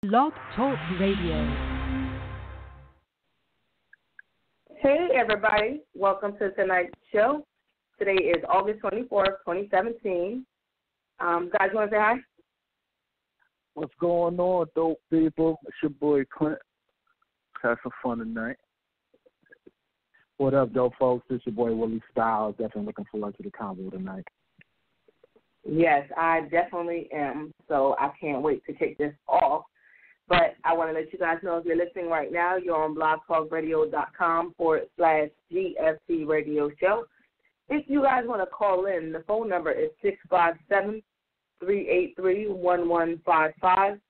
Blog Talk Radio. Hey, everybody. Welcome to tonight's show. Today is August 24th, 2017. Guys, you want to say hi? What's going on, dope people? It's your boy Clint. Have some fun tonight. What up, dope folks? It's your boy Willie Styles. Definitely looking forward to the convo tonight. Yes, I definitely am. So I can't wait to kick this off. But I want to let you guys know if you're listening right now, you're on blogtalkradio.com/GFC Radio Show. If you guys want to call in, the phone number is 657-383-1155.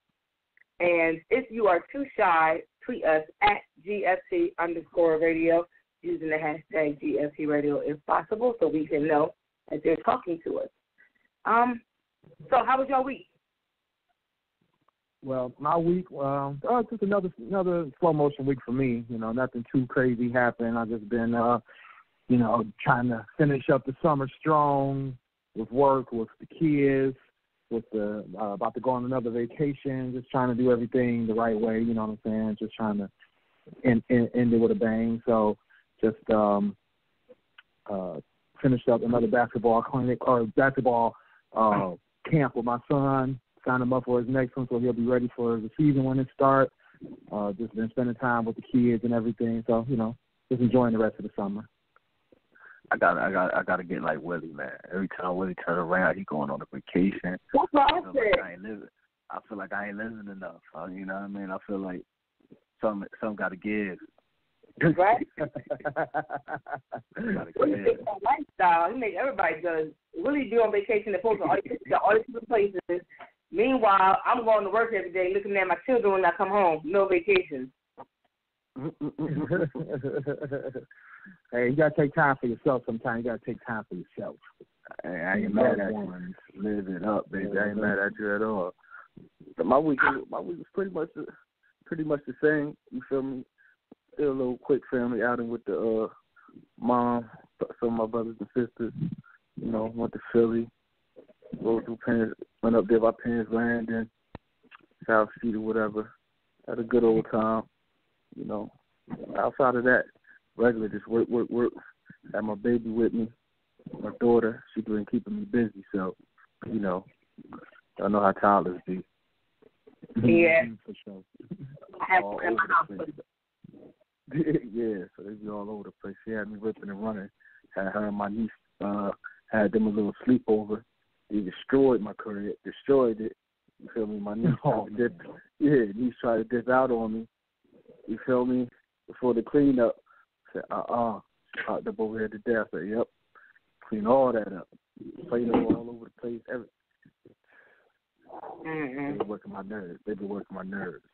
And if you are too shy, tweet us at GFC_radio using the hashtag GFC Radio if possible so we can know that they're talking to us. So how was your week? Well, my week, just another slow motion week for me. You know, nothing too crazy happened. I've just been, trying to finish up the summer strong with work, with the kids, with the about to go on another vacation. Just trying to do everything the right way. You know what I'm saying? Just trying to end it with a bang. So just finished up another basketball clinic or basketball camp with my son. Signed him up for his next one, so he'll be ready for the season when it starts. Just been spending time with the kids and everything, so just enjoying the rest of the summer. I gotta get like Willie, man. Every time Willie turn around, he going on a vacation. That's what I said. I feel like I ain't living enough. You know what I mean? I feel like some got to give. Right? Gotta Willie give. takes that lifestyle. He makes everybody does. Willie be on vacation and post all these different places. Meanwhile, I'm going to work every day looking at my children when I come home. No vacation. Hey, you got to take time for yourself sometimes. You got to take time for yourself. Hey, I ain't mad at you. Live it up, baby. I ain't mad at you at all. But my week was pretty much the same. You feel me? Still a little quick family outing with the mom, some of my brothers and sisters. Went to Philly. Went up there by Parents Landing, South Street or whatever. Had a good old time. Outside of that, regular just work. Had my baby with me, my daughter. She's been keeping me busy, so I know how toddlers be. Yeah, for sure. I have to in my house. Yeah, so they be all over the place. She had me ripping and running. Had her and my niece had them a little sleepover. They destroyed my career, destroyed it. You feel me? My niece niece tried to dip out on me. You feel me? Before the cleanup, I said, popped up over here to death. I said, yep, clean all that up. Play-Doh all over the place. Everything. They been working my nerves.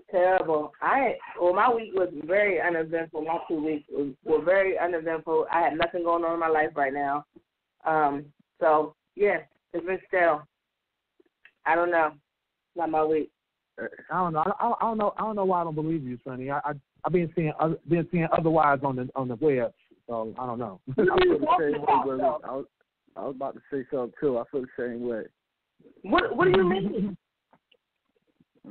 Terrible. My week was very uneventful. My 2 weeks were very uneventful. I had nothing going on in my life right now. So yeah, it's been stale. I don't know. Not my week. I don't know. I don't know why I don't believe you, Sonny. I've been seeing otherwise on the web, so I don't know. I was about to say something too. I feel the same way. What do you mean?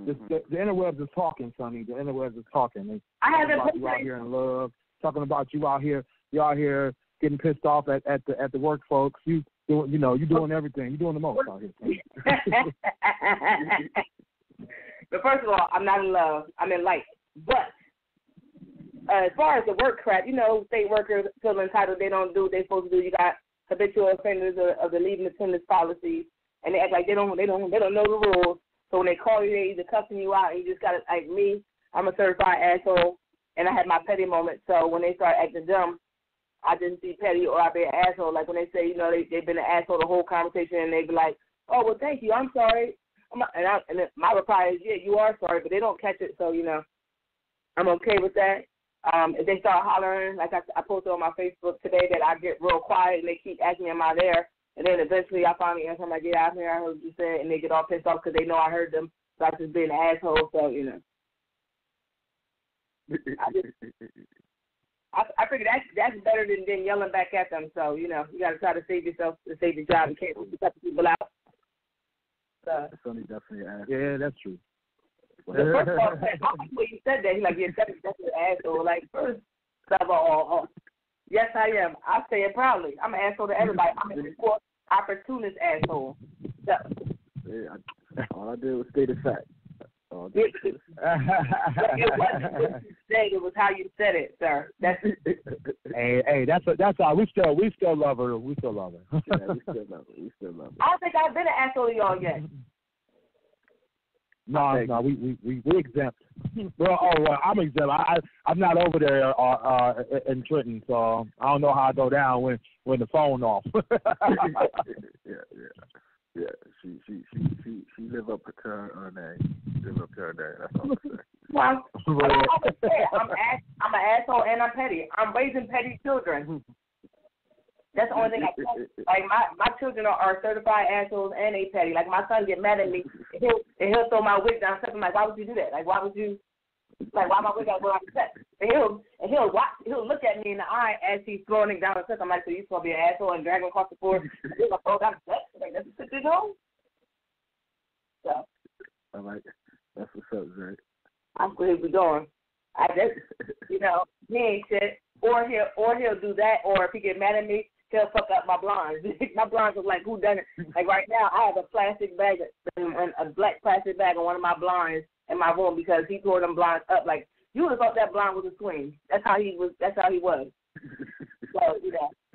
The interwebs is talking, Sonny. The interwebs is talking. I haven't about you out here in love. Talking about you out here. You out here getting pissed off at the work, folks. You doing everything. You doing the most out here. But first of all, I'm not in love. I'm in life. But as far as the work crap, state workers feel entitled. They don't do what they're supposed to do. You got habitual offenders of the leave and attendance policies, and they act like they don't know the rules. So when they call you, they either cussing you out, and you just got to, like me, I'm a certified asshole, and I had my petty moment. So when they start acting dumb, I just be petty or I be an asshole. Like when they say, they've been an asshole the whole conversation, and they be like, oh, well, thank you, I'm sorry. And my reply is, yeah, you are sorry, but they don't catch it, so, I'm okay with that. If they start hollering, like I posted on my Facebook today, that I get real quiet, and they keep asking me, am I there? And then eventually I finally answer, I'm like, yeah, I'm here, I heard what you said, and they get all pissed off because they know I heard them, so I just being an asshole, so, I figure that's better than yelling back at them, so, you got to try to save yourself to save your job. You can't cut the people out. Sonny definitely an asshole. Yeah, that's true. First of all, when you said that, he's like, yeah, Sonny's definitely an asshole. Like, first of all, yes, I am. I say it proudly. I'm an asshole to everybody. I'm an equal opportunist asshole. So. Yeah, all I did was state a fact. It wasn't what you said, it was how you said it, sir. That's hey, that's all. We still love her. We still love her. Yeah, we still love her. I don't think I've been an asshole to y'all yet. No, we exempt. Well, I'm exempt. I'm not over there in Trenton, so I don't know how I go down when the phone off. Yeah. She live up to her name. Live up to her name. That's all I'm saying. Well, I'm an asshole and I'm petty. I'm raising petty children. That's the only thing I can. Like my children are certified assholes and they petty. Like my son get mad at me and he'll throw my wig down. I'm like, why would you do that? Like why my wig got to go out the set? And he'll look at me in the eye as he's throwing it down the set. I'm like, so you supposed to be an asshole and drag him across the floor? He's like, oh, that's like that's a good home. So. I like it. That's what's up, Zach. I'm glad we're going. I just, he ain't shit. Or he'll do that. Or if he get mad at me, he'll fuck up my blinds. My blinds are like, who done it? Like right now, I have a plastic bag, a black plastic bag on one of my blinds in my room because he tore them blinds up. Like you would have thought that blind was a swing. That's how he was. So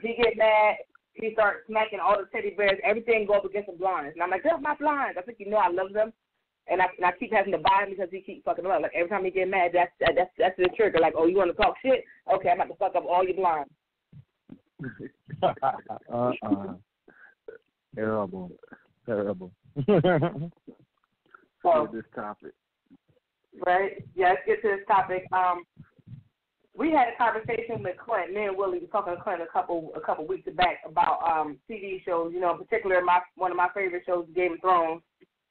he get mad. He starts smacking all the teddy bears. Everything go up against the blinds. And I'm like, that's my blinds. I think I love them. And I keep having to buy him because he keeps fucking them up. Like every time he get mad, that's the trigger. Like, oh, you want to talk shit? Okay, I'm about to fuck up all your blinds. Terrible. So this topic. Right? Yeah, let's get to this topic. We had a conversation with Clint. Me and Willie were talking to Clint a couple weeks back about TV shows. In particular, one of my favorite shows, Game of Thrones.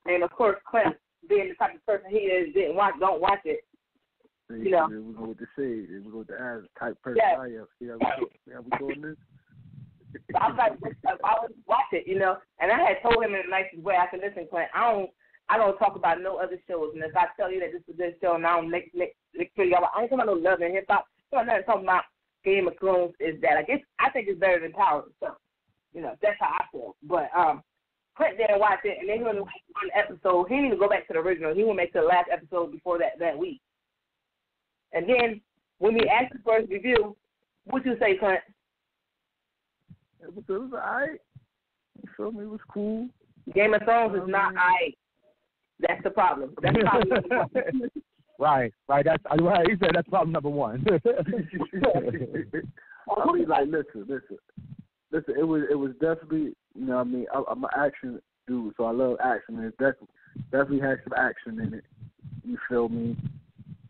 And of course, Clint, being the type of person he is, don't watch it. We go with the shade. We go with the ass type person I am. See how we doing this? So I'm like, I would watch it, And I had told him in the nicest way, I said, listen, Clint, I don't talk about no other shows. And if I tell you that this is this show, and I don't make sure y'all, I ain't talking about no love and hip hop. I'm not talking about Game of Thrones is that. Like, I think it's better than Power. So, that's how I feel. But Clint didn't watch it, and then he only watched one episode. He didn't even go back to the original. He went back to the last episode before that week. And then when we asked you for his review, what you say, Clint? It was all right. You feel me? It was cool. Game of Thrones is not all right. That's the problem. That's the problem. Right. That's right. He said that's problem number one. I mean, like, listen. It was definitely, I'm an action dude, so I love action. And it definitely had some action in it. You feel me?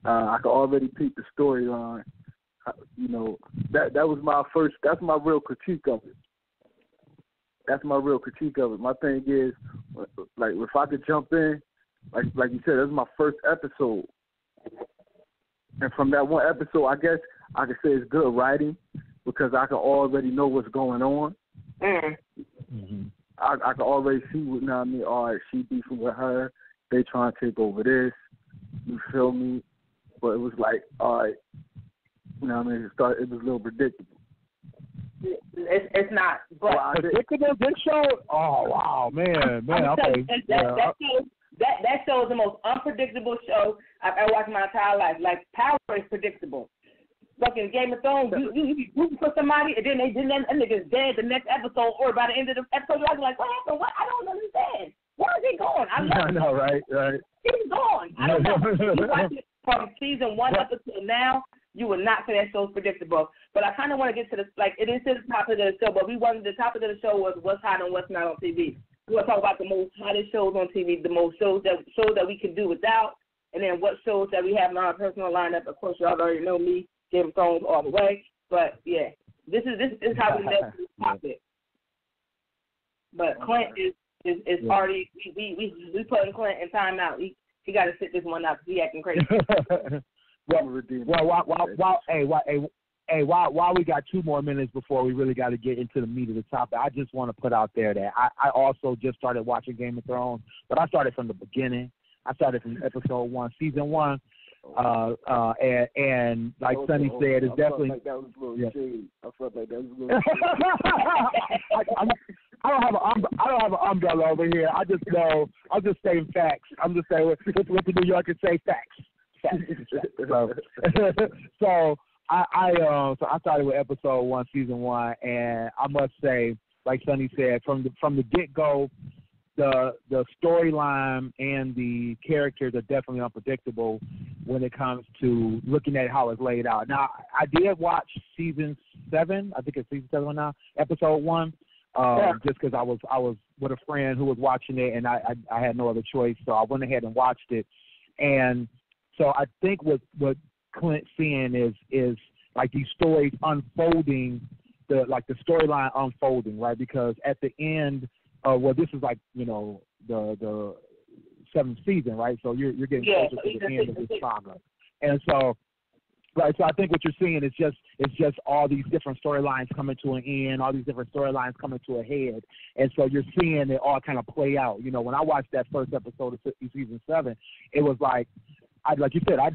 I could already peep the storyline. That was my first. That's my real critique of it. My thing is, like, if I could jump in, like you said, this is my first episode, and from that one episode, I guess I could say it's good writing because I can already know what's going on. Mm-hmm. I can already see what all right, she beefing with her. They trying to take over this. You feel me? But it was like, all right, it was a little predictable. It's not, but predictable. This show, oh wow, man, okay. That show is the most unpredictable show I've ever watched in my entire life. Like Power is predictable. Fucking Game of Thrones, you rooting for somebody, and then that nigga's dead the next episode, or by the end of the episode, you're like, what happened? What? I don't understand. Where is he going? I know, right. He's gone. I don't know. You watch it from season 1 up until now, you will not say that show's predictable. But I kind of want to get to it is to the top of the show, but the topic of the show was what's hot and what's not on TV. We want to talk about the most hottest shows on TV, the most shows that we can do without, and then what shows that we have in our personal lineup. Of course, y'all already know me, Game of Thrones all the way. But yeah, this is how we met this topic. But Clint is already we putting Clint in timeout. He got to sit this one out because he acting crazy. Well, Hey, while we got 2 more minutes before we really got to get into the meat of the topic, I just want to put out there that I also just started watching Game of Thrones, but I started from the beginning. I started from episode 1, season 1, and like Sonny said, it's definitely. Like that was a little shade. I felt like that was a little I don't have an umbrella over here. I just know. I'm just saying facts. I'm just saying what the New Yorkers say. Facts. So I started with episode 1, season 1, and I must say, like Sonny said, from the get go, the storyline and the characters are definitely unpredictable when it comes to looking at how it's laid out. Now, I did watch season 7. I think it's season 7 now, episode 1. Just because I was with a friend who was watching it, and I had no other choice, so I went ahead and watched it. And so I think what Clint's seeing is like these stories unfolding, the storyline unfolding, right? Because at the end, this is like, the 7th season, right? So you're getting closer to the end of this saga, and so. Right, so I think what you're seeing is just all these different storylines coming to an end, all these different storylines coming to a head, and so you're seeing it all kind of play out. When I watched that first episode of season 7, it was like you said, I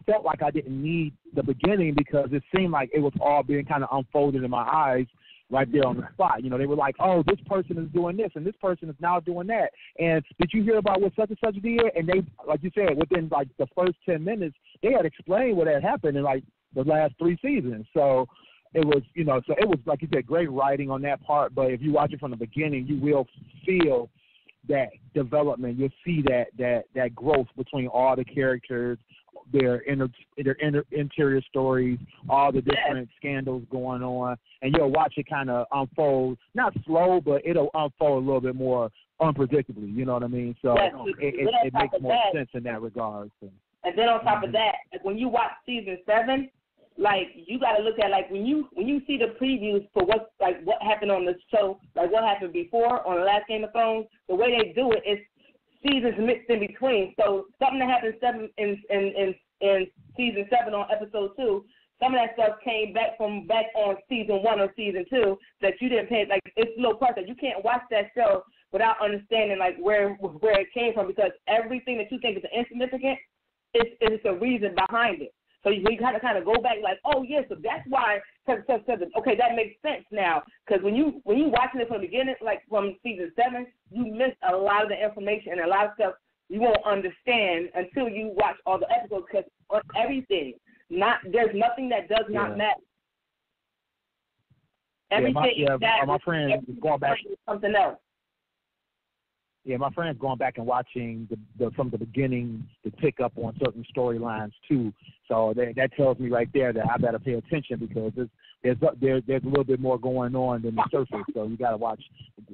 felt like I didn't need the beginning because it seemed like it was all being kind of unfolded in my eyes right there on the spot. They were like, oh, this person is doing this, and this person is now doing that. And did you hear about what such and such did? And they, like you said, within like the first 10 minutes, they had explained what had happened in like the last 3 seasons. So it was, so it was, like you said, great writing on that part. But if you watch it from the beginning, you will feel that development. You'll see that growth between all the characters, their interior stories, all the different scandals going on, and you'll watch it kind of unfold, not slow, but it'll unfold a little bit more unpredictably, you know what I mean? So it makes more sense in that regard. So. And then on top of that, like when you watch season 7, like you got to look at like when you see the previews for what happened on the show, like what happened before on the last Game of Thrones, the way they do it is seasons mixed in between. So something that happened in season 7 on episode 2, some of that stuff came back on season 1 or season 2 that you didn't pay. Like it's little parts that you can't watch that show without understanding like where it came from, because everything that you think is insignificant is a reason behind it. So you got to kind of go back like, oh yeah, so that's why. Okay, that makes sense now. Because when you watching it from the beginning, like from season 7, you miss a lot of the information and a lot of stuff you won't understand until you watch all the episodes. Because on everything, there's nothing that does not matter. Everything my friend is going back something else. Yeah, my friend's going back and watching from the beginning to pick up on certain storylines too. So that tells me right there that I better pay attention because there's a little bit more going on than the surface. So you got to watch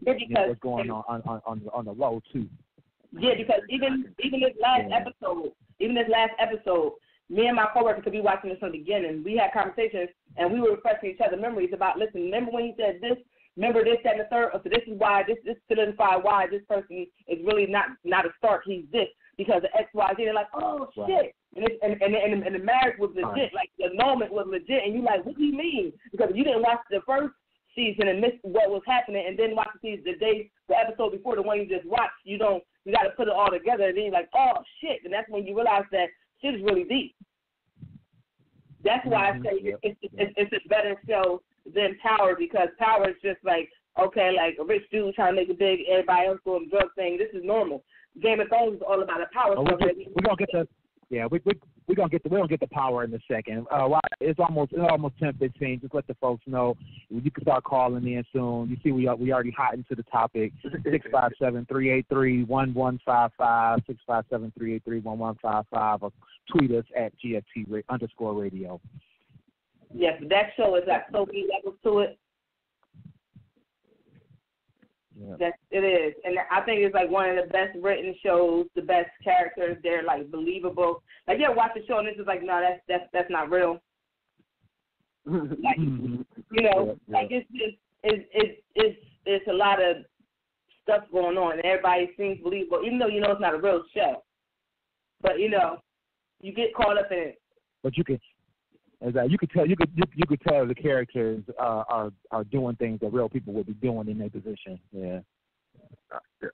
what's going on the low too. Yeah, because even this last episode, me and my coworker could be watching this from the beginning. We had conversations and we were refreshing each other memories about, listen, remember when he said this? Remember this, that, and the third? So this is why, this solidified why this person is really not a Stark. He's this because of X, Y, Z. They're like, oh, shit. And the marriage was legit. Like, the annulment was legit. And you're like, what do you mean? Because you didn't watch the first season and miss what was happening and then watch the episode before the one you just watched, you got to put it all together. And then you're like, oh, shit. And that's when you realize that shit is really deep. That's why I say it's a better show than Power, because Power is just like, okay, like a rich dude trying to make it big, everybody else doing the drug thing. This is normal. Game of Thrones is all about the power stuff. We're gonna get we're gonna get the Power in a second. It's almost 10:15. Just let the folks know you can start calling in soon. You see, we already hot into the topic. 657-383-1155, 657-383-1155, or tweet us at GFT_radio. Yes, that show is like so many levels to it. Yeah. That it is, and I think it's like one of the best written shows. The best characters, they're like believable. Like you watch the show and it's just like, no, that's not real. Like, like it's a lot of stuff going on, and everybody seems believable, even though it's not a real show. But you get caught up in it. But you can. Exactly. You could tell the characters are doing things that real people would be doing in their position. Yeah.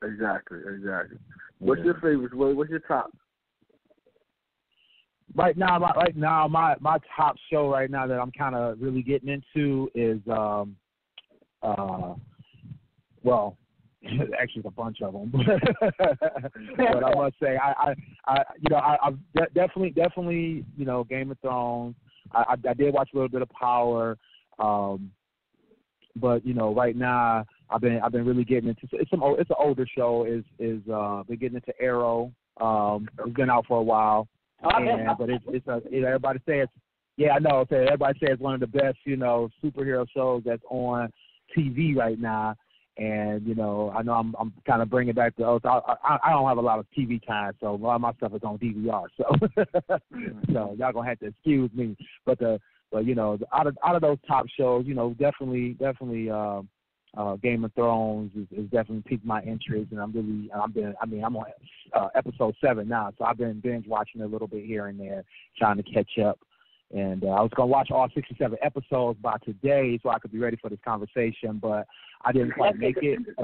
Exactly. What's your favorite? What's your top? Right now, my top show right now that I'm kind of really getting into is well, actually it's a bunch of them, but I must say I definitely Game of Thrones. I did watch a little bit of Power, but right now I've been really getting into it's an older show. Been getting into Arrow. It's been out for a while, but it's everybody says I know. Everybody says it's one of the best superhero shows that's on TV right now. And I know I'm kind of bringing back the old. I don't have a lot of TV time, so a lot of my stuff is on DVR. So so y'all gonna have to excuse me. But out of those top shows, definitely Game of Thrones is definitely piqued my interest, and I'm on episode 7 now, so I've been binge watching a little bit here and there, trying to catch up. And I was going to watch all 67 episodes by today so I could be ready for this conversation, but I didn't quite make it. The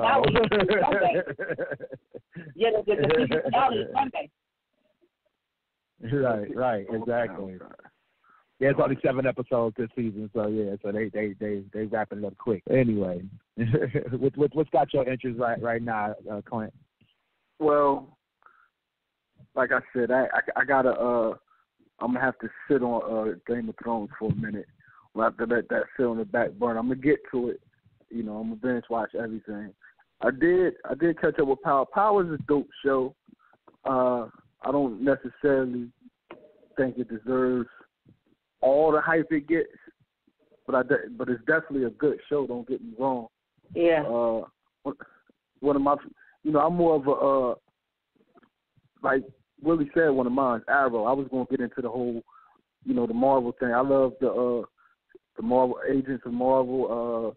Sunday. Right, exactly. Yeah, it's only 7 episodes this season, so they wrapping it up quick. Anyway, what's got your interest right now, Clint? Well, like I said, I gotta I'm gonna have to sit on Game of Thrones for a minute. We'll have to let that sit on the back burner. I'm gonna get to it. I'm gonna binge watch everything. I did catch up with Power. Power is a dope show. I don't necessarily think it deserves all the hype it gets, but it's definitely a good show. Don't get me wrong. Yeah. One of my, I'm more of a like Willie said, one of mine, Arrow. I was going to get into the whole, the Marvel thing. I love the Marvel Agents of Marvel.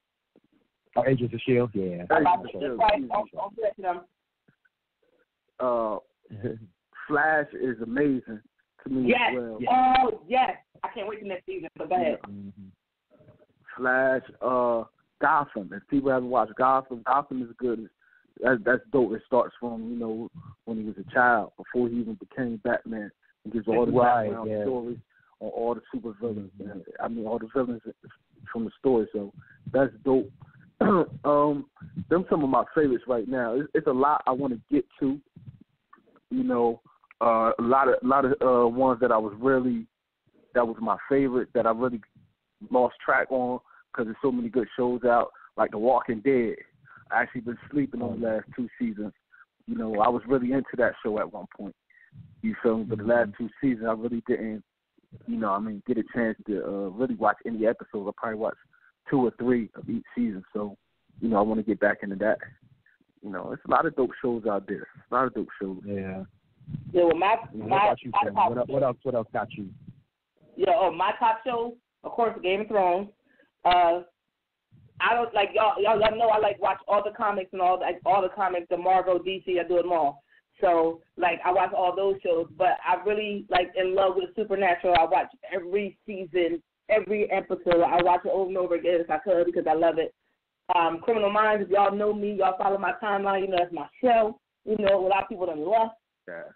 Agents of S.H.I.E.L.D. Yeah. Flash is amazing to me as well. Oh, yes. I can't wait for next season, but go ahead. Flash, Gotham. If people haven't watched Gotham is good. That's dope. It starts from, when he was a child, before he even became Batman, and gives all the background stories on all the super villains. All the villains from the story. So that's dope. Them some of my favorites right now. It's a lot I want to get to. A lot of ones that was my favorite that I really lost track on because there's so many good shows out, like The Walking Dead. I actually been sleeping on the last 2 seasons. I was really into that show at one point. You feel me? But the last 2 seasons, I really didn't, get a chance to really watch any episodes. I probably watched 2 or 3 of each season. So, I want to get back into that. It's a lot of dope shows out there. A lot of dope shows. Yeah. Yeah. Well, what else got you? Yeah. My top shows, of course, Game of Thrones. I don't like y'all know I like watch all the comics and all the comics, the Marvel, DC, I do them all. So I watch all those shows, but I really in love with Supernatural. I watch every season, every episode. I watch it over and over again if I could because I love it. Criminal Minds, if y'all know me, y'all follow my timeline, that's my show. A lot of people done left. Yeah.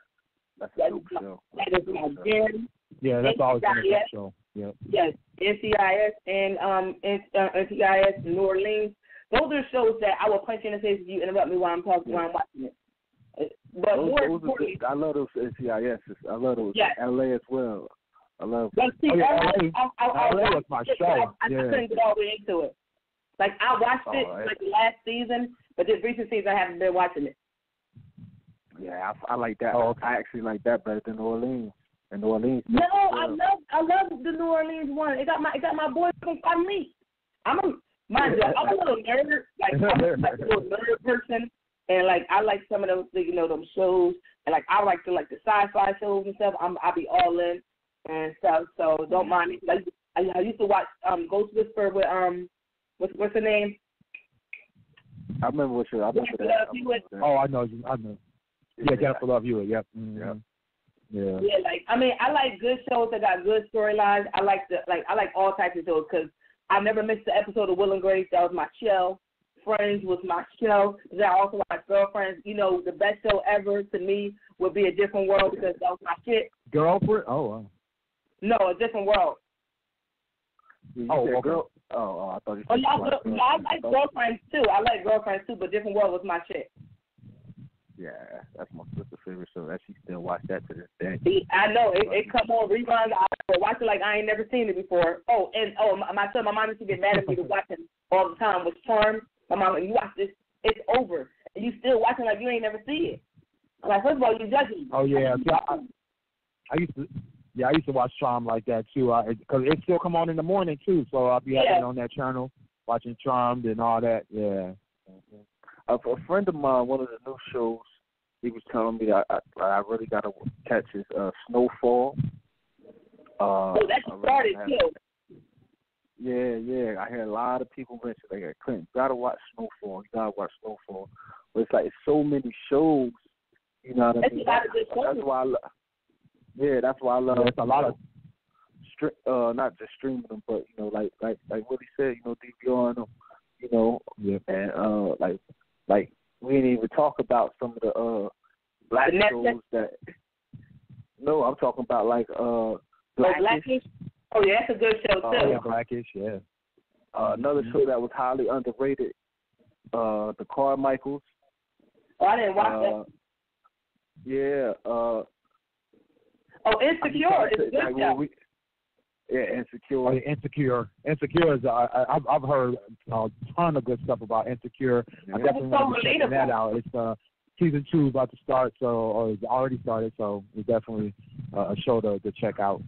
That's a dope show. That is my jam. Yeah, that's always been a good show. Yep. Yes, NCIS and NCIS New Orleans. Those are shows that I will punch you in the face if you interrupt me while I'm talking, while I'm watching it. But more importantly, I love those NCIS. I love those. Yes. LA as well. I love. But see, LA was my show. I couldn't get all the way into it. I watched it last season, but this recent season I haven't been watching it. Yeah, I like that. Oh, okay. I actually like that better than New Orleans. And New Orleans. No, I love the New Orleans one. It got my boy from me. I'm a little nerd. I'm a little nerd person, and I like some of those them shows, and I like the sci-fi shows and stuff. I'll be all in and stuff. So don't mind me. I used to watch Ghost Whisperer with what's her name? I remember that. Oh, I know. Yeah, Jennifer Love Hewitt. Yep. Mm-hmm. Yep. Yeah. Yeah, I like good shows that got good storylines. I like all types of shows because I never missed the episode of Will and Grace. That was my show. Friends was my show. Then I also watch Girlfriends. You know, the best show ever to me would be A Different World because that was my shit. Girlfriend? Oh, wow. No, A Different World. Okay. I thought you said I like Girlfriends too. I like Girlfriends too, but Different World was my shit. Yeah, that's my sister's favorite show. That she still watch that to this day. I know it come on reruns. I watch it like I ain't never seen it before. My mom used to get mad at me to watch it all the time. Was Charmed. My mom, you watch this, it's over, and you still watching like you ain't never see it. I'm like, first of all, you judging me. Oh yeah, I used to watch Charmed like that too. Because it still come on in the morning too, so I'll be having it on that channel, watching Charmed and all that. Yeah. A friend of mine, one of the new shows, he was telling me that I really got to catch his Snowfall. That started too. Yeah. I heard a lot of people mention Clinton, you gotta watch Snowfall. But it's like it's so many shows. You know what I mean? That's why I love. Yeah, that's why I love. There's a lot of not just streaming them, but you know, like what he said, you know, DVRing them, you know, and like we didn't even talk about some of the black shows that. No, I'm talking about like Blackish. Oh yeah, that's a good show too. Yeah, Blackish. Yeah. Another show that was highly underrated, The Carmichaels. Oh, I didn't watch that. Yeah. Insecure is a good show. Insecure. Oh, yeah, Insecure is. I've heard a ton of good stuff about Insecure. Yeah. I definitely want to check that out. It's season 2 about to start, or it's already started, so it's definitely a show to check out.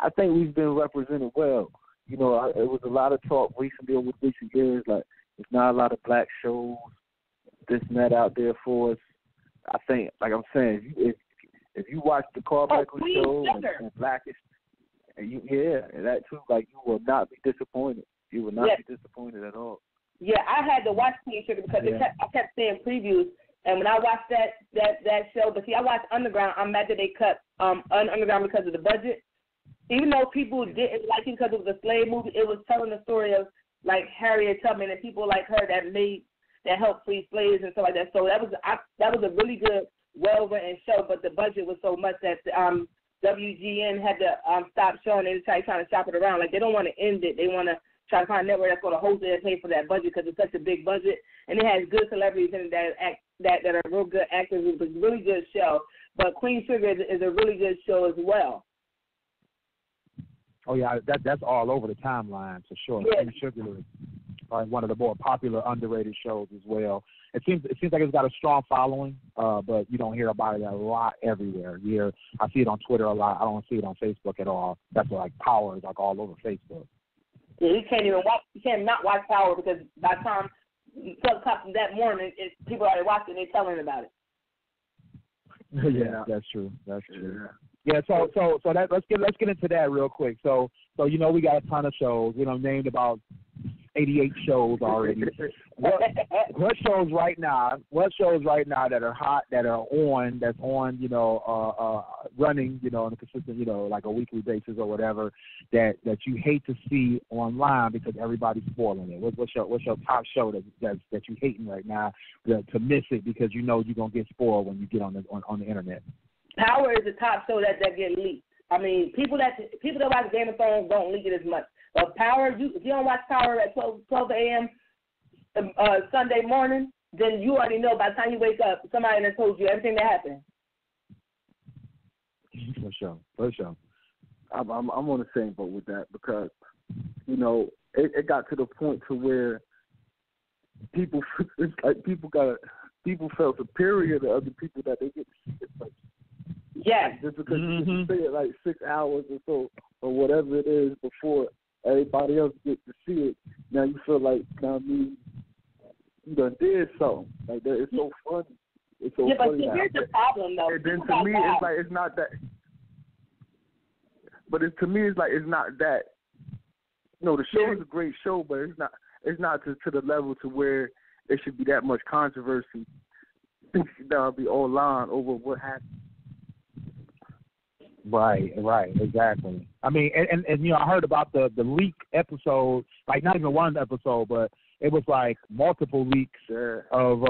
I think we've been represented well. You know, it was a lot of talk recently over recent years, like there's not a lot of black shows, this and that out there for us. I think, like I'm saying, if you watch the Carmichael show and Blackish, and and that too, like you will not be disappointed. You will not be disappointed at all. Yeah, I had to watch Queen Sugar because I kept seeing previews, and when I watched that show, but see, I watched Underground. I'm mad that they cut Underground because of the budget. Even though people didn't like it because it was a slave movie, it was telling the story of like Harriet Tubman and people like her that helped free slaves and stuff like that. So that was a really good, well-written show, but the budget was so much that WGN had to stop showing it and trying to shop it around. Like they don't want to end it. They want to try to find a network that's going to host it and pay for that budget because it's such a big budget. And it has good celebrities in it that are real good actors. It was a really good show. But Queen Sugar is a really good show as well. Oh yeah, that's all over the timeline for sure. Yeah. Queen Sugar is one of the more popular, underrated shows as well. It seems like it's got a strong following, but you don't hear about it a lot everywhere. I see it on Twitter a lot. I don't see it on Facebook at all. That's like Power is like all over Facebook. Yeah, you can't not watch Power because by the time that morning, people are already watching and they're telling about it. Yeah, that's true. Yeah, so that let's get into that real quick. So you know we got a ton of shows. You know, named about 88 shows already. What shows right now that are hot, that's on, you know, running, you know, on a consistent, you know, like a weekly basis or whatever, that you hate to see online because everybody's spoiling it? What's your top show that you hating right now to miss it because you know you're gonna get spoiled when you get on the internet? Power is the top show that get leaked. I mean, people that watch Game of Thrones don't leak it as much. But Power, if you don't watch Power at 12 a.m. Sunday morning, then you already know by the time you wake up, somebody done told you everything that happened. For sure. I'm on the same boat with that because, you know, it got to the point to where people felt superior to other people that they get to see it first. Yes. Just because you say it like 6 hours or so or whatever it is before everybody else gets to see it, now you feel like, you done did something. Like that, it's so funny. It's so funny. But here's the problem, though. And then to me, it's like it's not that. But to me, it's like it's not that. No, the show is a great show, but it's not to the level to where there should be that much controversy. That'll be online over what happened. Right, exactly. I mean, and you know, I heard about the leak episode, like not even one episode, but it was like multiple leaks of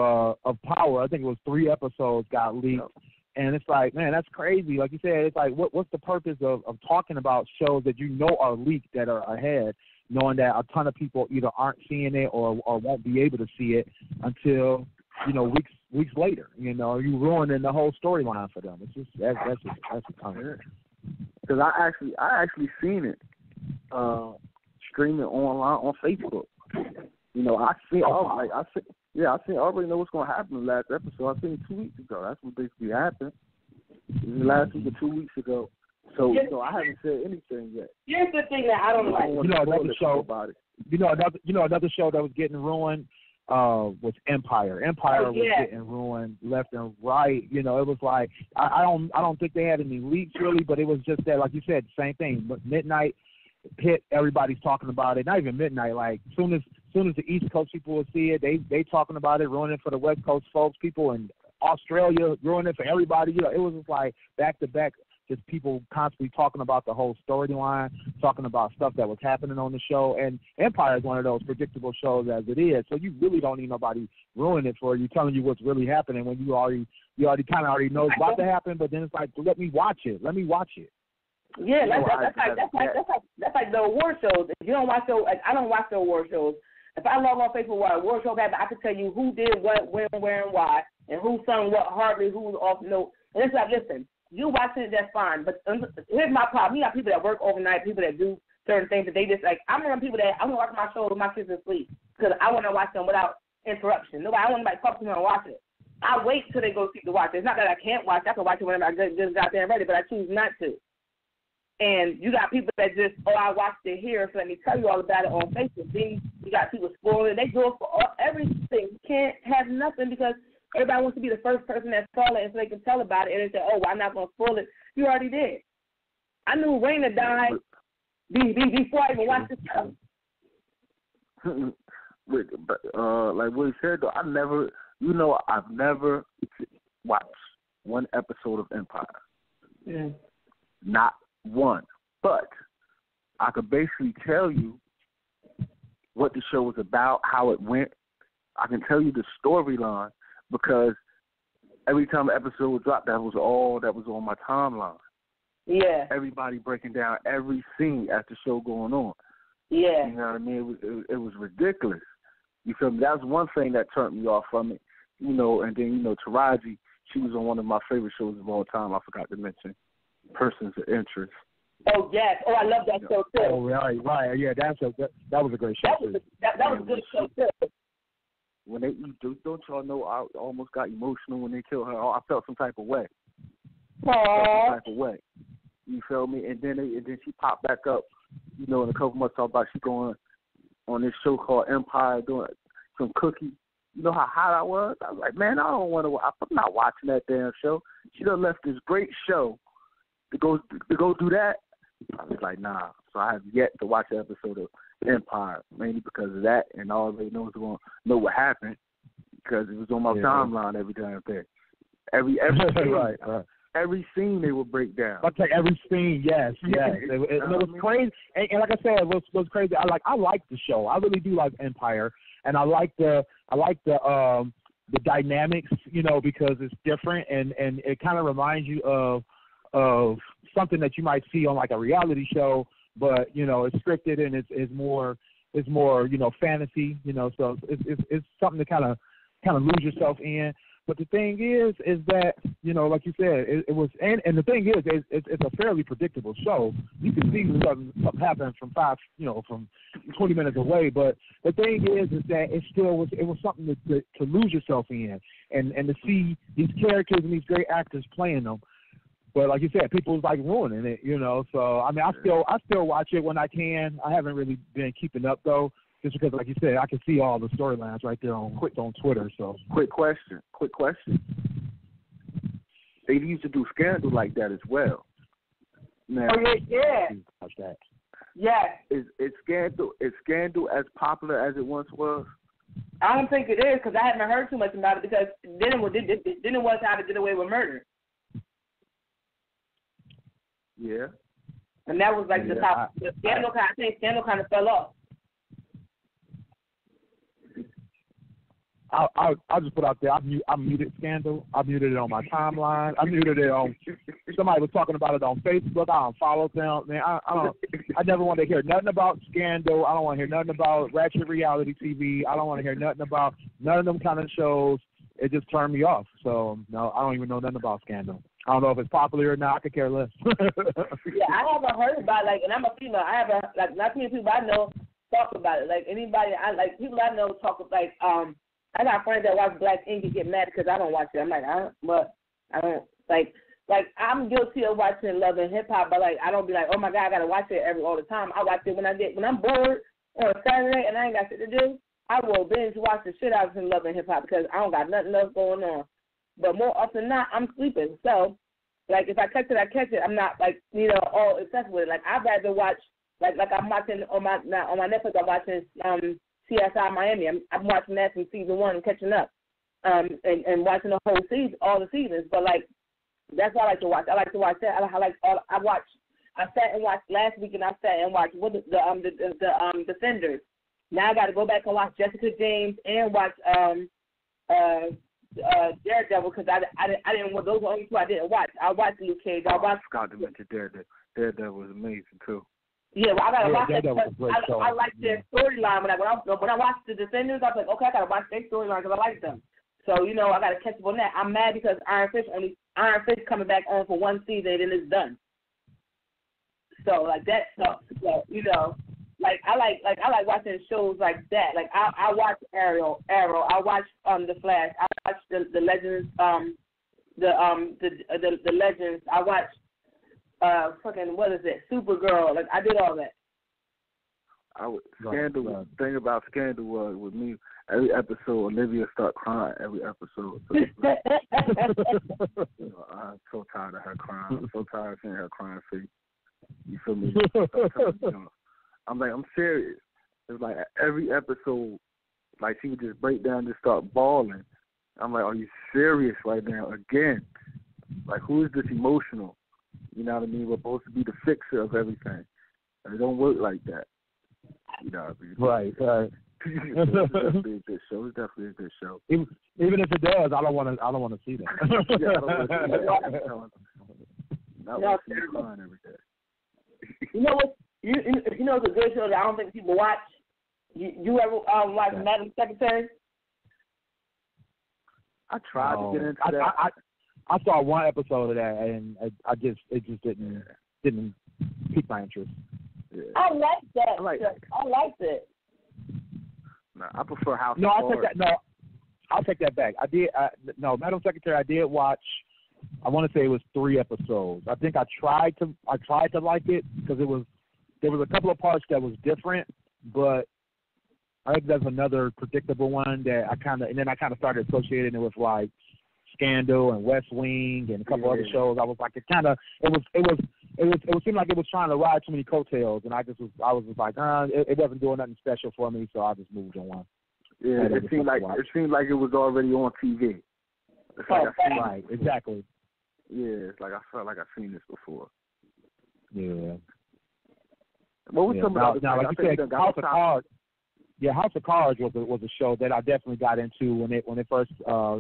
Power. I think it was 3 episodes got leaked. Yep. And it's like, man, that's crazy. Like you said, it's like, what's the purpose of talking about shows that you know are leaked that are ahead, knowing that a ton of people either aren't seeing it or won't be able to see it until, you know, weeks later. You know, you ruining the whole storyline for them. It's just that's a ton. Because I actually seen it streaming online on Facebook. You know, I already know what's gonna happen in the last episode. I seen it 2 weeks ago. That's what basically happened. It was last week or 2 weeks ago. So I haven't said anything yet. Here's the thing that I don't like. Another show about it. Another show that was getting ruined was Empire. Empire was getting ruined left and right. You know, it was like I don't think they had any leaks really, but it was just that, like you said, same thing. But midnight hit, everybody's talking about it. Not even midnight. Like soon as the East Coast people will see it, they talking about it, ruining it for the West Coast folks. People in Australia ruining it for everybody. You know, it was just like back to back. Just people constantly talking about the whole storyline, talking about stuff that was happening on the show. And Empire is one of those predictable shows as it is. So you really don't need nobody ruining it for you, telling you what's really happening when you already kind of already know it's about to happen. But then it's like, let me watch it. Yeah, that's like the award shows. If you don't watch those, like, I don't watch the award shows. If I log on Facebook while award shows happen, I can tell you who did what, when, where, and why, and who sung what hardly, who was off note. And it's like, listen, you watching it, that's fine. But here's my problem. You got people that work overnight, people that do certain things that they just like. I'm one of the people that I'm gonna watch my show with my kids asleep because I want to watch them without interruption. I want nobody talk to me and watch it. I wait till they go sleep to watch it. It's not that I can't watch. I can watch it whenever I just got there and ready, but I choose not to. And you got people that just, I watched it here, so let me tell you all about it on Facebook. Then you got people spoiling it. They do it for everything. You can't have nothing because everybody wants to be the first person that saw it and so they can tell about it. And they say, I'm not going to spoil it. You already did. I knew Raina died before I even watched the show. Like what he said, though, I've never watched one episode of Empire. Yeah. Not one. But I could basically tell you what the show was about, how it went. I can tell you the storyline because every time an episode would drop, that was all that was on my timeline. Yeah. Everybody breaking down every scene as the show going on. Yeah. You know what I mean? It was ridiculous. You feel me? That was one thing that turned me off from it. You know, and then, Taraji, she was on one of my favorite shows of all time. I forgot to mention Persons of Interest. Oh, yes. Oh, I love that show, too. Oh, right. Yeah, that was a great show, too. That was a good show, too. When they eat, don't y'all know I almost got emotional when they killed her. I felt some type of way. You feel me? And then she popped back up, in a couple months, talk about she going on this show called Empire doing some cookie. You know how hot I was? I was like, man, I don't want to. I'm not watching that damn show. She done left this great show to go do that. I was like, nah. So I have yet to watch an episode of Empire, mainly because of that, and all they know is going to know what happened because it was on my timeline every damn day. Every scene, right. Every scene they would break down. I'll take every scene, yes. It was crazy, and like I said, it was crazy. I like the show. I really do like Empire, and I like the dynamics, because it's different, and it kind of reminds you of something that you might see on like a reality show, but it's scripted and it's more fantasy, so it's something to kind of lose yourself in. But the thing is that, like you said, it was, and the thing is, it's a fairly predictable show. You can see something happen from 20 minutes away. But the thing is that it was something to lose yourself in, and to see these characters and these great actors playing them. But like you said, people was like ruining it, So I mean, I still watch it when I can. I haven't really been keeping up though. Just because, like you said, I can see all the storylines right there on Twitter. So, quick question. They used to do Scandal like that as well. Now, Watch that. Yes. Is Scandal as popular as it once was? I don't think it is because I haven't heard too much about it because then it was how to get away with murder. Yeah. And that was like the top. I think Scandal kind of fell off. I'll just put out there. I muted Scandal. I muted it on my timeline. I muted it on. Somebody was talking about it on Facebook. I unfollowed them. Man, I never want to hear nothing about Scandal. I don't want to hear nothing about Ratchet Reality TV. I don't want to hear nothing about none of them kind of shows. It just turned me off. So no, I don't even know nothing about Scandal. I don't know if it's popular or not. I could care less. Yeah, I haven't heard about it. Like, and I'm a female. I haven't not many people I know talk about it. Like anybody, people I know talk like I got friends that watch Black Ink and get mad because I don't watch it. I'm like, I don't like I'm guilty of watching Love and Hip Hop, but like I don't be like, oh my God, I gotta watch it all the time. I watch it when I'm bored on a Saturday and I ain't got shit to do. I will binge watch the shit out of Love and Hip Hop because I don't got nothing else going on. But more often than not, I'm sleeping. So like if I catch it, I catch it. I'm not like all obsessed with it. Like I'd rather watch like I'm watching on my Netflix. I'm watching CSI Miami. I'm watching that from season 1 and catching up, and watching the whole season, all the seasons. But like that's what I like to watch. I like to watch that. I sat and watched last week, and I sat and watched the Defenders. Now I got to go back and watch Jessica James and watch Daredevil because I didn't want those are the only two I didn't watch. I watched Luke Cage. I forgot to mention Daredevil. Daredevil was amazing too. Yeah, well, I gotta watch that. I like their storyline. When I watched the Defenders, I was like, okay, I gotta watch their storyline because I like them. So I gotta catch up on that. I'm mad because Iron Fist coming back on for one season and then it's done. So like that stuff. So like I like watching shows like that. Like I watch Arrow. I watch the Flash. I watch the Legends. The Legends. I watch. What is it? Supergirl. Like I did all that. Scandal. The thing about Scandal was with me. Every episode, Olivia start crying. Every episode. So, I'm so tired of her crying. I'm so tired of seeing her crying face. You feel me? I'm serious. It's like every episode, like she would just break down and start bawling. I'm like, are you serious right now? Again, like who is this emotional? You know what I mean? We're supposed to be the fixer of everything. And it don't work like that. You know what I mean? Right. It's definitely a good show. It's definitely a good show. Even if it does, I don't want to see that. Yeah, I don't want to see that. Not want to see you crying every day. You know what? You know it's a good show that I don't think people watch. You ever watch Madam Secretary? I tried to get into that. I saw one episode of that, and it just didn't pique my interest. Yeah. I liked that. I liked it. No, I prefer House. No, I'll take that back. I did. Madam Secretary, I did watch. I want to say it was 3 episodes. I think I tried to like it because there was a couple of parts that was different, but I think there's another predictable one that I kind of started associating it with like Scandal and West Wing and a couple other shows. I was like, it seemed like it was trying to ride too many coattails, and I was just like, it wasn't doing nothing special for me, so I just moved on. Yeah, it seemed like it was already on TV. It's like right, exactly. Yeah, it's like I felt like I've seen this before. Yeah. What was some about now, like you said, House of Cards. Yeah, House of Cards was a show that I definitely got into when it first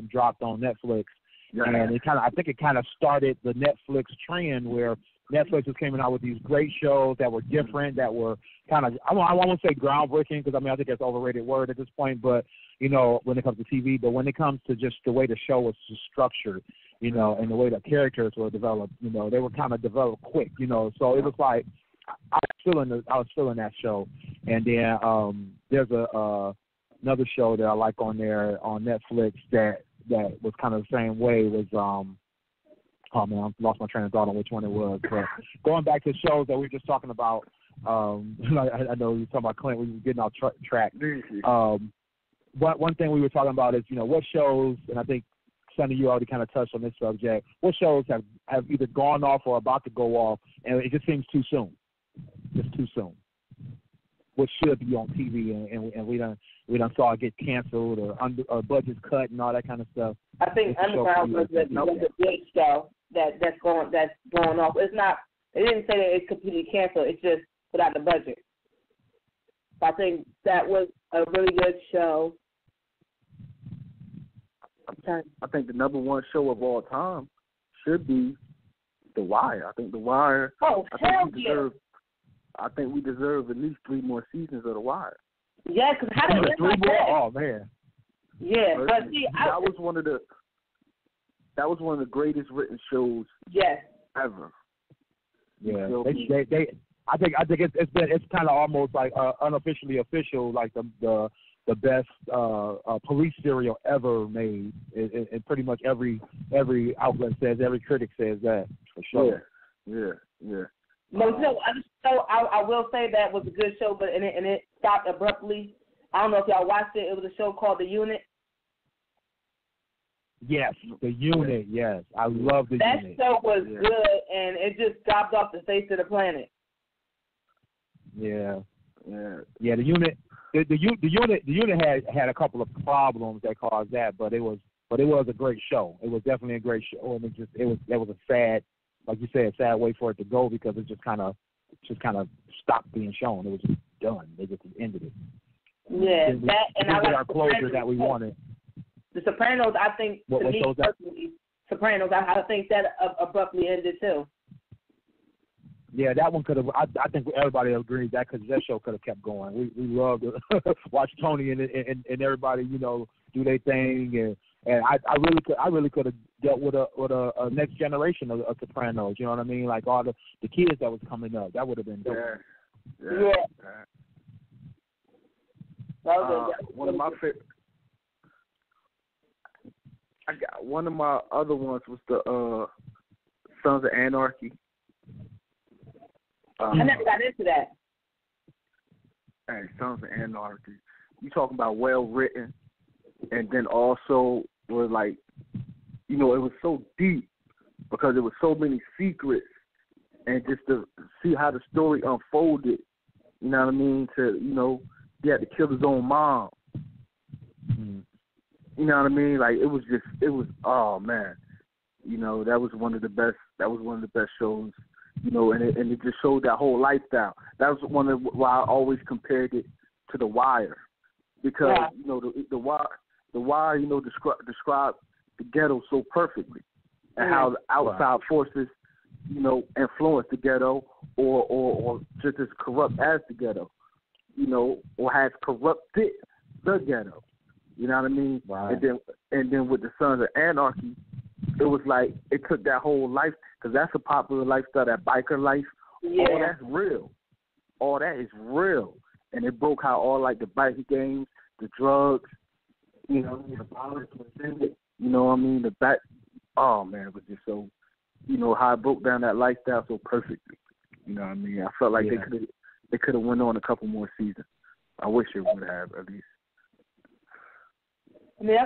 dropped on Netflix, and I think it kind of started the Netflix trend where Netflix was coming out with these great shows that were different, that were kind of I won't say groundbreaking because I think that's an overrated word at this point, but when it comes to TV, but when it comes to just the way the show was structured, and the way the characters were developed, they were kind of developed quick, so it was like. I was feeling that show, and then there's another show that I like on there on Netflix that was kind of the same way. Was oh man, I lost my train of thought on which one it was. But going back to shows that we were just talking about, I know you were talking about Clint. We were getting off track. One thing we were talking about is what shows, and I think Sonny, you already kind of touched on this subject. What shows have either gone off or about to go off, and it just seems too soon. Just too soon. What should be on TV, and we done saw it get canceled or budgets cut and all that kind of stuff. I think Underground was a good show that's going off. It's not They didn't say that it's completely canceled. It's just without the budget. So I think that was a really good show. I think the number one show of all time should be The Wire. I think The Wire. Oh, hell yeah. I think we deserve at least 3 more seasons of The Wire. Yeah, because how did it end like that? Oh man. Yeah, Personally, but see, that was one of the greatest written shows. Yes. Ever. Yeah, they I think it's kind of almost like unofficially official, like the best police serial ever made, and pretty much every outlet says, every critic says that for sure. Yeah. No, I will say that was a good show, but it stopped abruptly. I don't know if y'all watched it. It was a show called The Unit. Yes, The Unit. Yes, I love The Unit. That show was good, and it just dropped off the face of the planet. Yeah. The Unit. The unit had a couple of problems that caused that, but it was a great show. It was definitely a great show, and that was a sad, like you said, sad way for it to go because it just kind of stopped being shown. It was just done. They just ended it. Yeah, I like our closure that we wanted. The Sopranos, I think, Sopranos, I think that abruptly ended too. Yeah, that one could have. I think everybody agrees that because that show could have kept going. We loved to watch Tony and everybody, do their thing, and I really could have dealt with a next generation of Sopranos. You know what I mean? Like all the kids that was coming up, that would have been dope. Yeah. One of my favorite. One of my other ones was the Sons of Anarchy. I never got into that. Hey, Sons of Anarchy. You talking about well written, and then also was like, it was so deep because there was so many secrets, and just to see how the story unfolded. You know what I mean? He had to kill his own mom. Mm-hmm. You know what I mean? Like it was oh man. That was one of the best shows. And it just showed that whole lifestyle. That was one of why I always compared it to The Wire, because the Wire described the ghetto so perfectly, and how the outside forces influence the ghetto, or just as corrupt as the ghetto, or has corrupted the ghetto. You know what I mean? Right. And then with the Sons of Anarchy, it was like it took that whole life, because that's a popular lifestyle, that biker life. Yeah. All that's real. All that is real. And it broke how all like the biker gangs, the drugs, the violence was in it. You know what I mean? Oh man, it was just so, how it broke down that lifestyle so perfectly. You know what I mean? I felt like they could have went on a couple more seasons. I wish it would have at least. I mean, I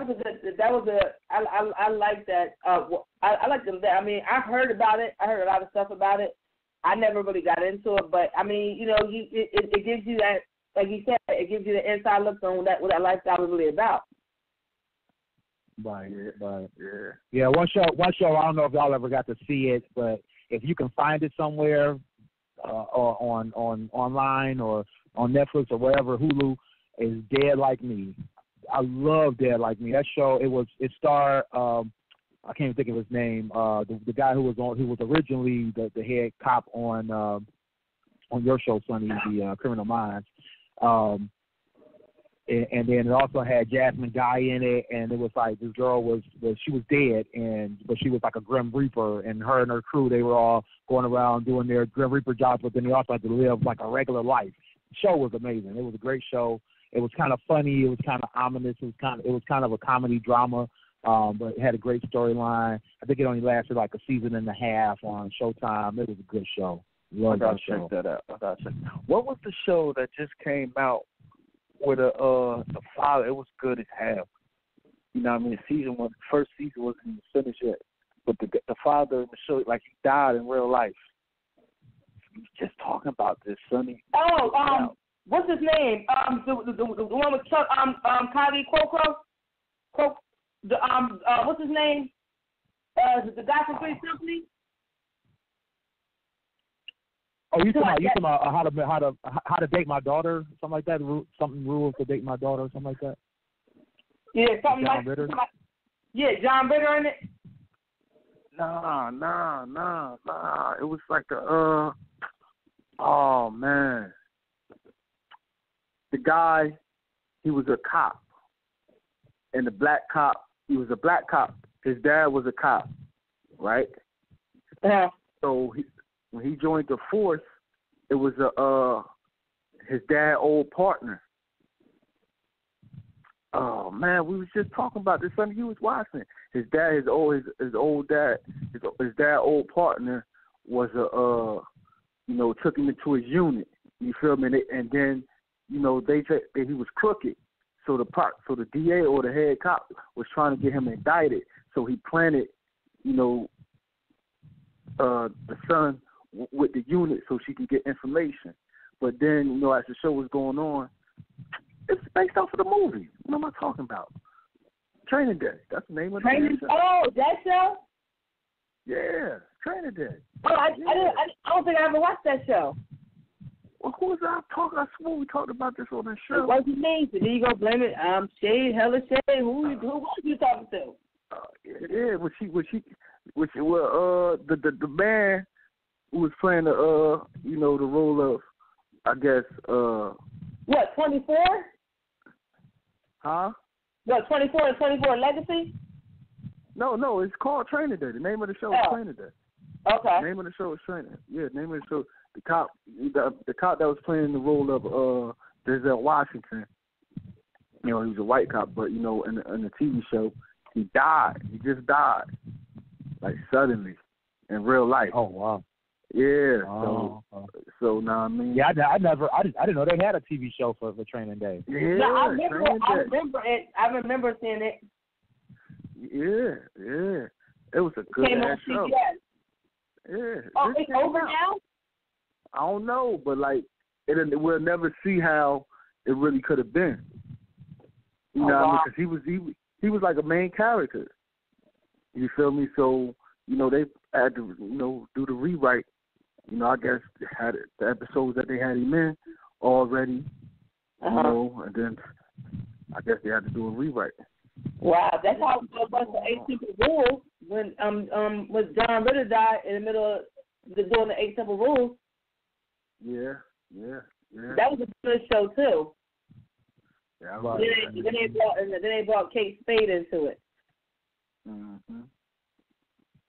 like that. I like them. I mean, I heard about it. I heard a lot of stuff about it. I never really got into it, but I mean, it gives you that, like you said, it gives you the inside look on what that lifestyle is really about. Right. Yeah. One show. I don't know if y'all ever got to see it, but if you can find it somewhere, or on online or on Netflix or wherever, Hulu, is Dead Like Me. I love Dead Like Me. That show, it starred I can't even think of his name. The guy who was originally the head cop on your show, Sonny, the Criminal Minds. And then it also had Jasmine Guy in it, and it was like this girl was dead, but she was like a Grim Reaper, and her and her crew, they were all going around doing their Grim Reaper jobs, but then they also had to live like a regular life. The show was amazing. It was a great show. It was kind of funny. It was kind of ominous. It was kind of a comedy drama, but it had a great storyline. I think it only lasted like a season and a half on Showtime. It was a good show. Love that show. I gotta check. What was the show that just came out with the father? It was good as hell. You know what I mean? First season wasn't even finished yet, but the father in the show, like, he died in real life. He was just talking about this, Sonny. What's his name? The one with Chuck, Kylie Cuoco. What's his name? The guy from Three's Company. Oh, you talking about how to date my daughter, something like that? Something rules to date my daughter, something like that. Yeah, something John like Ritter? Yeah, John Ritter in it. Nah. It was like oh man, the guy, he was a cop, and the black cop, he was a black cop. His dad was a cop, right? Yeah. So when he joined the force, it was his dad old partner. Oh man, we was just talking about this Sunday. You was watching. His dad, his old dad old partner was took him into his unit. You feel me? And then, they said that he was crooked. So the DA or the head cop was trying to get him indicted. So he planted, the son with the unit so she can get information. But then, as the show was going on, it's based off of the movie. What am I talking about? Training Day. That's the name of the show. Oh, that show? Yeah, Training Day. Oh, I don't think I ever watched that show. Well, who was I talking? I swore we talked about this on the show. What's his name? So then you go blame it. Shade, hella Shade. Who was you talking to? Yeah, the man who was playing the role of, I guess, what, 24? Huh? What, 24 and 24 Legacy? No, it's called Training Day. The name of the show is Training Day. Okay. The name of the show is Training. Yeah, the name of the show. The cop that was playing the role of Denzel Washington. He was a white cop, but in the TV show, he died. He just died, like suddenly, in real life. Oh wow. Yeah. Oh. So now I mean. Yeah, I didn't know they had a TV show for Training Day. Yeah. No, I remember it. I remember seeing it. Yeah. It was a good ass show. CBS. Yeah. Oh, it's over now? I don't know, but we'll never see how it really could have been. You know what I mean? Because he was like a main character. You feel me? So they had to do the rewrite. I guess had the episodes that they had him in already. And then I guess they had to do a rewrite. Wow, that's how it was for 8 Simple Rules when John Ritter died in the middle of doing the 8 Simple Rules. Yeah. That was a good show too. Yeah, then they brought Kate Spade into it. Mm-hmm.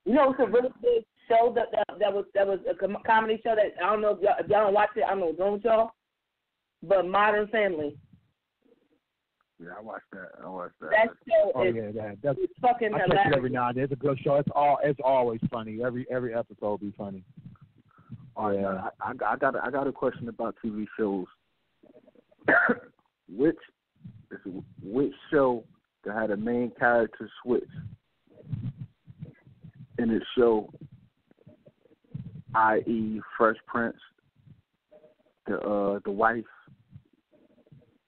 It's a really good show that was a comedy show that I don't know if y'all don't watch it. I don't know what's wrong with y'all, but Modern Family. Yeah, I watched that. That show is that's fucking I hilarious. catch it every now and then. It's a good show. It's always funny. Every episode will be funny. Oh yeah. I got a question about TV shows. Which show that had a main character switch in its show, i.e. Fresh Prince, the wife.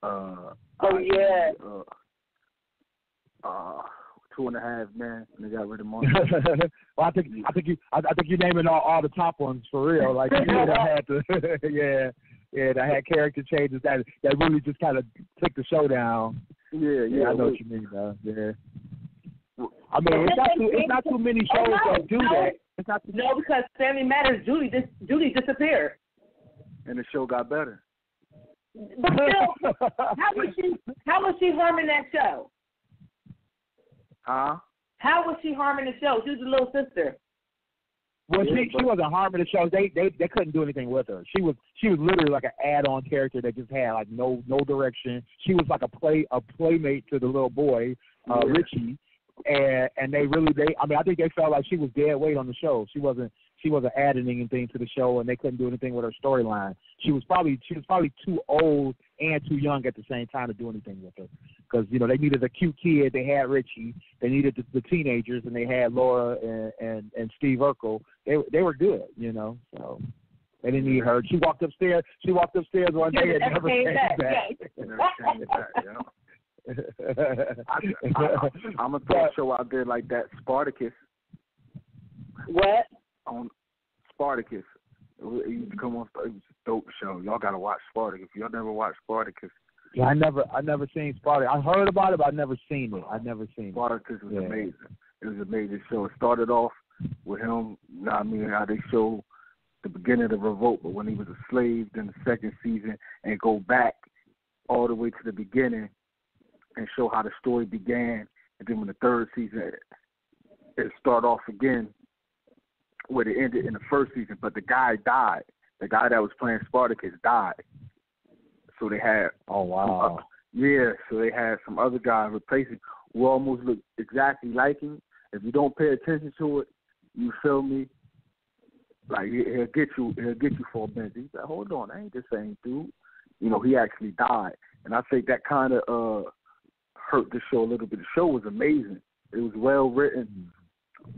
Yeah. 2.5 Men, and they got rid of Martin. Well, I think you're naming all the top ones for real. Like that had that had character changes that really just kind of took the show down. Yeah, I know what you mean though. Yeah. I mean, it's not too many shows that do that. It's not no, because Family Matters, Judy disappeared, and the show got better. But still, how was she harming that show? Huh? How was she harming the show? She was a little sister. Well, she wasn't harming the show. They couldn't do anything with her. She was literally like an add-on character that just had like no direction. She was like a playmate to the little boy, Richie, and they I think they felt like she was dead weight on the show. She wasn't adding anything to the show, and they couldn't do anything with her storyline. She was probably too old and too young at the same time to do anything with her. Because they needed a cute kid. They had Richie. They needed the teenagers, and they had Laura and Steve Urkel. They were good, So they didn't need her. She walked upstairs one day and never came back. Never came back. I'm gonna throw a show out there like that. Spartacus. What? On Spartacus. It It used to come on. It was a dope show. Y'all gotta watch Spartacus. If y'all never watched Spartacus. Yeah, I never seen Spartacus. I heard about it, but I never seen it. Spartacus was amazing. It was an amazing show. It started off with him. I mean, how they show the beginning of the revolt, but when he was a slave, then the second season, and go back all the way to the beginning and show how the story began. And then when the third season, it started off again where it ended in the first season, but the guy died. The guy that was playing Spartacus died. So they had so they had some other guy replacing who almost looked exactly like him. If you don't pay attention to it, you feel me? Like he'll get you for a minute. He's like, hold on, I ain't the same dude. You know, he actually died, and I think that kind of hurt the show a little bit. The show was amazing. It was well written,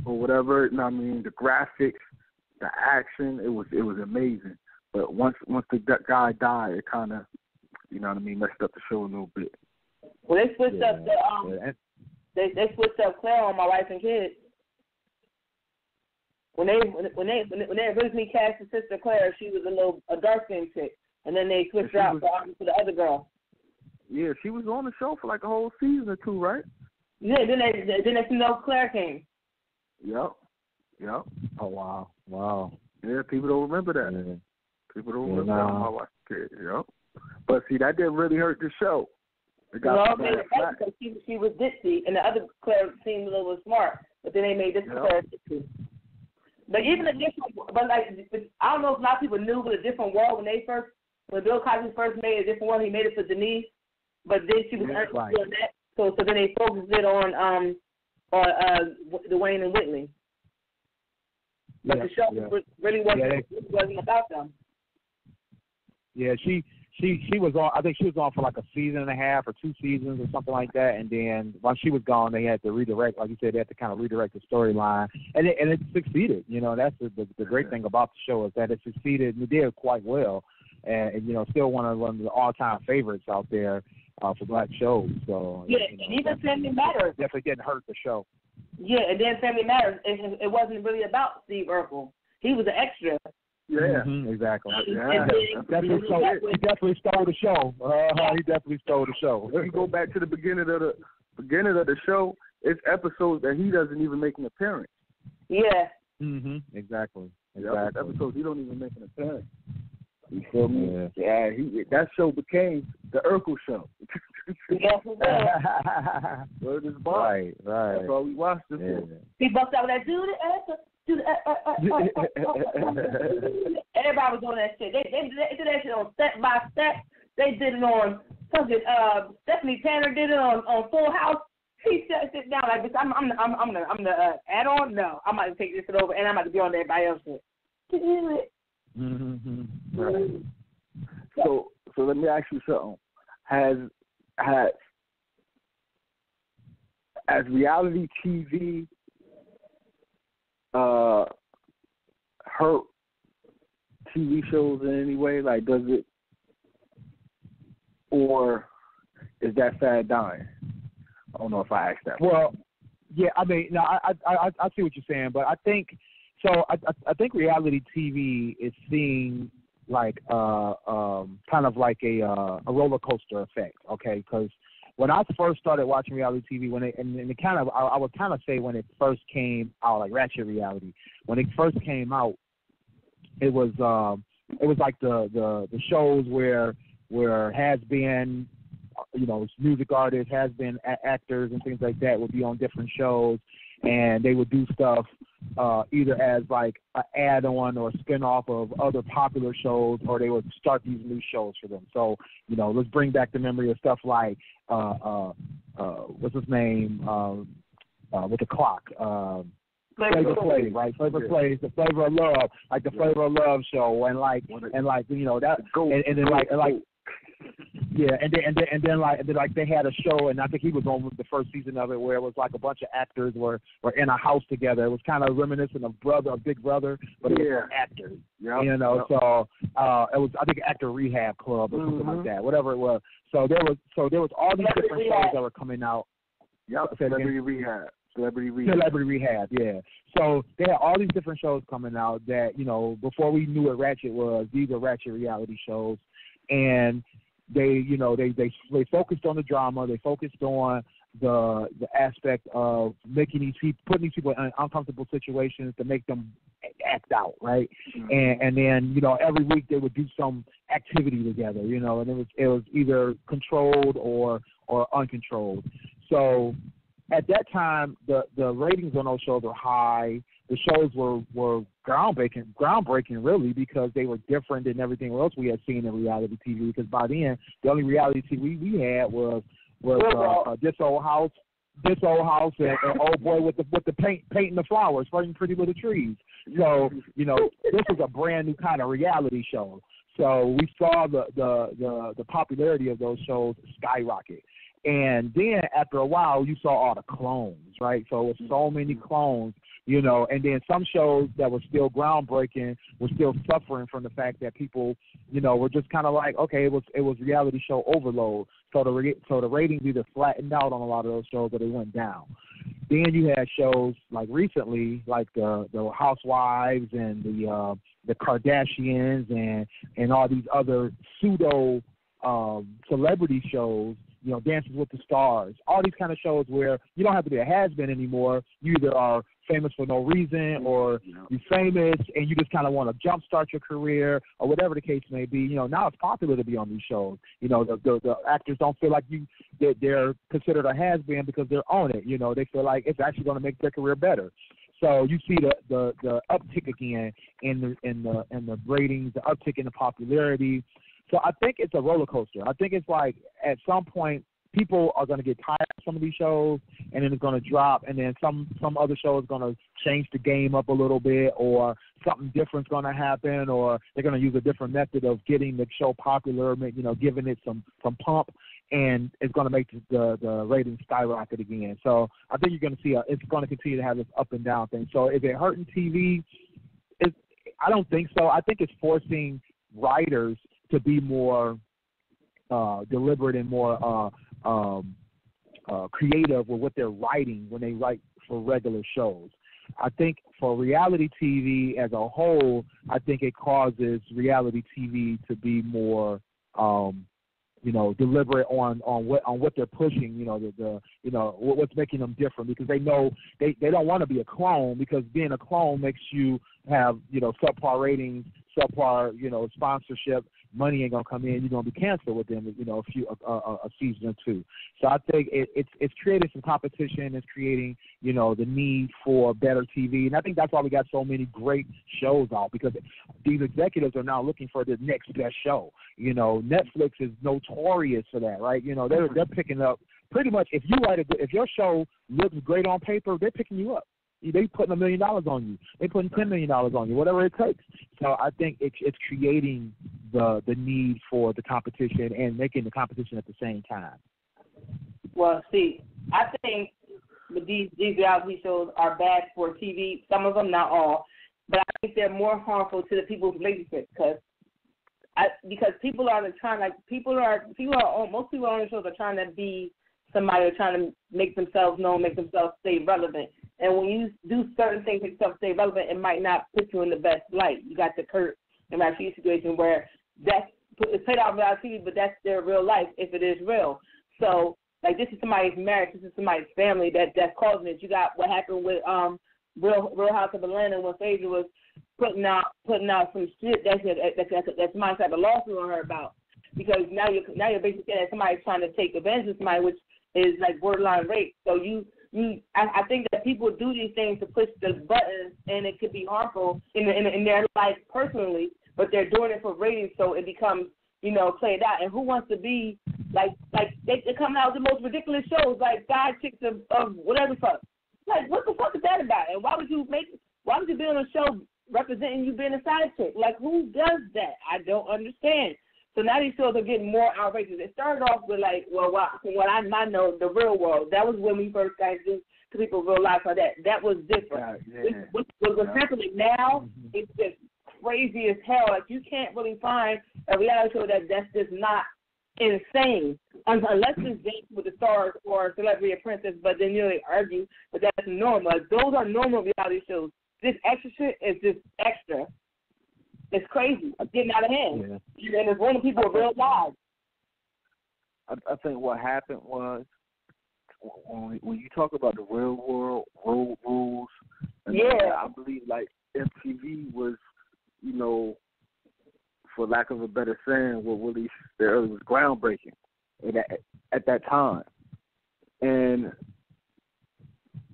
or whatever. And I mean, the graphics, the action, it was amazing. But once the guy died, it kind of, you know what I mean, messed up the show a little bit. Well, they switched up the they switched up Claire on My Wife and Kids. When they originally cast the sister Claire, she was a dark skinned chick, and then they switched her out to the other girl. Yeah, she was on the show for like a whole season or two, right? Yeah, then they know Claire came. Yep. Oh wow. Yeah, people don't remember that. Yeah. People don't remember that on My Wife and Kids. Yep. But see, that didn't really hurt the show. It got because she was ditzy, and the other Claire seemed a little bit smart, but then they made this Claire ditzy. But even a different, I don't know if a lot of people knew with a different world when Bill Cosby first made a different world, he made it for Denise, but then she was doing that. So then they focused it on Dwayne and Whitley. But the show really wasn't about them. Yeah, she was on. I think she was on for like a season and a half or 2 seasons or something like that. And then once she was gone, they had to redirect. Like you said, they had to kind of redirect the storyline, and it succeeded. You know, that's the great thing about the show is that it succeeded and it did quite well, and you know, still one of the all-time favorites out there for black shows. So yeah, and even Family Matters definitely didn't hurt the show. Yeah, and then Family Matters, it wasn't really about Steve Urkel. He was an extra. Yeah, exactly. Yeah. He definitely stole the show. He definitely stole the show. If you go back to the beginning of the show, it's episodes that he doesn't even make an appearance. Yeah. Exactly. Episodes he don't even make an appearance. You feel me? Yeah. That show became the Urkel show. Yes, Word is bond. Right. That's all we watched it for. He bucked out with that dude. Everybody was doing that shit. They did that shit on Step by Step. They did it on fucking Stephanie Tanner did it on Full House. He sit down like this. I'm the add on. No, I'm about to take this shit over and I'm about to be on everybody else shit. Right. So let me ask you something. Has reality TV hurt TV shows in any way? Like, does it, or is that fad dying? I don't know if I asked that. Well, yeah, I mean, no, I see what you're saying, but I think so. I think reality TV is seeing like kind of like a roller coaster effect. Okay, because when I first started watching reality TV, I would kind of say when it first came out, like Ratchet reality, when it first came out, it was like the shows where has been, you know, music artists, has been actors and things like that would be on different shows, and they would do stuff either as like an add-on or a spin-off of other popular shows, or they would start these new shows for them. So, you know, let's bring back the memory of stuff like what's his name with the clock. Flavor Flav, right? Flavor Flav, the Flavor of Love, like the Flavor of Love show, and like you know that, and then like yeah, and then they had a show, and I think he was on the first season of it, where it was like a bunch of actors were in a house together. It was kind of reminiscent of Big Brother, but it was actors, you know. So it was, I think, Actor Rehab Club or something like that, whatever it was. So there was all these different shows that were coming out. Celebrity Rehab. Celebrity Rehab. Celebrity Rehab, yeah. So they had all these different shows coming out that, you know, before we knew what Ratchet was, these are Ratchet reality shows. And they, you know, they focused on the drama. They focused on the aspect of making these people, putting these people in uncomfortable situations to make them act out, right? Mm-hmm. And then, you know, every week they would do some activity together, you know, and it was either controlled or uncontrolled. So at that time, the ratings on those shows were high. The shows were groundbreaking really, because they were different than everything else we had seen in reality TV. Because by then, the only reality TV we had was This Old House, and Old Boy with the painting the flowers, fighting Pretty Little Trees. So, you know, this was a brand new kind of reality show. So we saw the popularity of those shows skyrocket. And then after a while, you saw all the clones, right? So it was so many clones, you know, and then some shows that were still groundbreaking were still suffering from the fact that people, you know, were just kind of like, okay, it was reality show overload. So the ratings either flattened out on a lot of those shows or they went down. Then you had shows like recently, like the Housewives and the Kardashians and all these other pseudo celebrity shows. You know, Dances with the Stars, all these kind of shows where you don't have to be a has-been anymore. You either are famous for no reason or you're famous and you just kind of want to jumpstart your career or whatever the case may be. You know, now it's popular to be on these shows. You know, the actors don't feel like they're considered a has-been because they're on it. You know, they feel like it's actually going to make their career better. So you see the uptick again in the ratings, the uptick in the popularity. So I think it's a roller coaster. I think it's like at some point people are going to get tired of some of these shows, and then it's going to drop, and then some other show is going to change the game up a little bit, or something different is going to happen, or they're going to use a different method of getting the show popular, you know, giving it some pump, and it's going to make the ratings skyrocket again. So I think you're going to see it's going to continue to have this up and down thing. So is it hurting TV? I don't think so. I think it's forcing writers to be more deliberate and more creative with what they're writing when they write for regular shows. I think for reality TV as a whole, I think it causes reality TV to be more, you know, deliberate on what they're pushing. You know, what's making them different, because they know they don't want to be a clone, because being a clone makes you have, you know, subpar ratings, subpar, you know, sponsorship. Money ain't gonna come in. You're gonna be canceled within, you know, a season or two. So I think it's creating some competition. It's creating, you know, the need for better TV, and I think that's why we got so many great shows out, because these executives are now looking for the next best show. You know, Netflix is notorious for that, right? You know, they're picking up pretty much if your show looks great on paper, they're picking you up. They putting $1 million on you. They putting $10 million on you, whatever it takes. So I think it's creating the need for the competition and making the competition at the same time. Well, see, I think these reality shows are bad for TV. Some of them, not all, but I think they're more harmful to the people's relationships because people are trying, like most people on the shows are trying to be somebody, or trying to make themselves known, make themselves stay relevant. And when you do certain things to make yourself stay relevant, it might not put you in the best light. You got the Kurt and Rashid situation where it's played out in reality TV, but that's their real life if it is real. So, like, this is somebody's marriage, this is somebody's family that's causing it. You got what happened with Real House of Atlanta when Phaedra was putting out some shit that's my type of lawsuit on her about, because now you're basically saying that somebody's trying to take advantage of somebody, which is like borderline rape. So I think that people do these things to push the buttons, and it could be harmful in their life personally, but they're doing it for ratings, so it becomes, you know, played out. And who wants to be like they come out with the most ridiculous shows, like side chicks of whatever fuck. Like, what the fuck is that about? And why would you be on a show representing you being a side chick? Like, who does that? I don't understand. So now these shows are getting more outrageous. It started off with, like, from what I know, The Real World. That was when we first got introduced to people real life like that. That was different. Yeah. What's happening now, it's just crazy as hell. Like, you can't really find a reality show that's just not insane. unless it's Dance with the Stars or Celebrity Apprentice, but then they argue, but that's normal. Those are normal reality shows. This extra shit is just extra. It's crazy. It's getting out of hand. Yeah. And it's ruining people's real lives. I think what happened was when you talk about the real world road rules, I believe like MTV was, you know, for lack of a better saying, what really it was groundbreaking at that time, and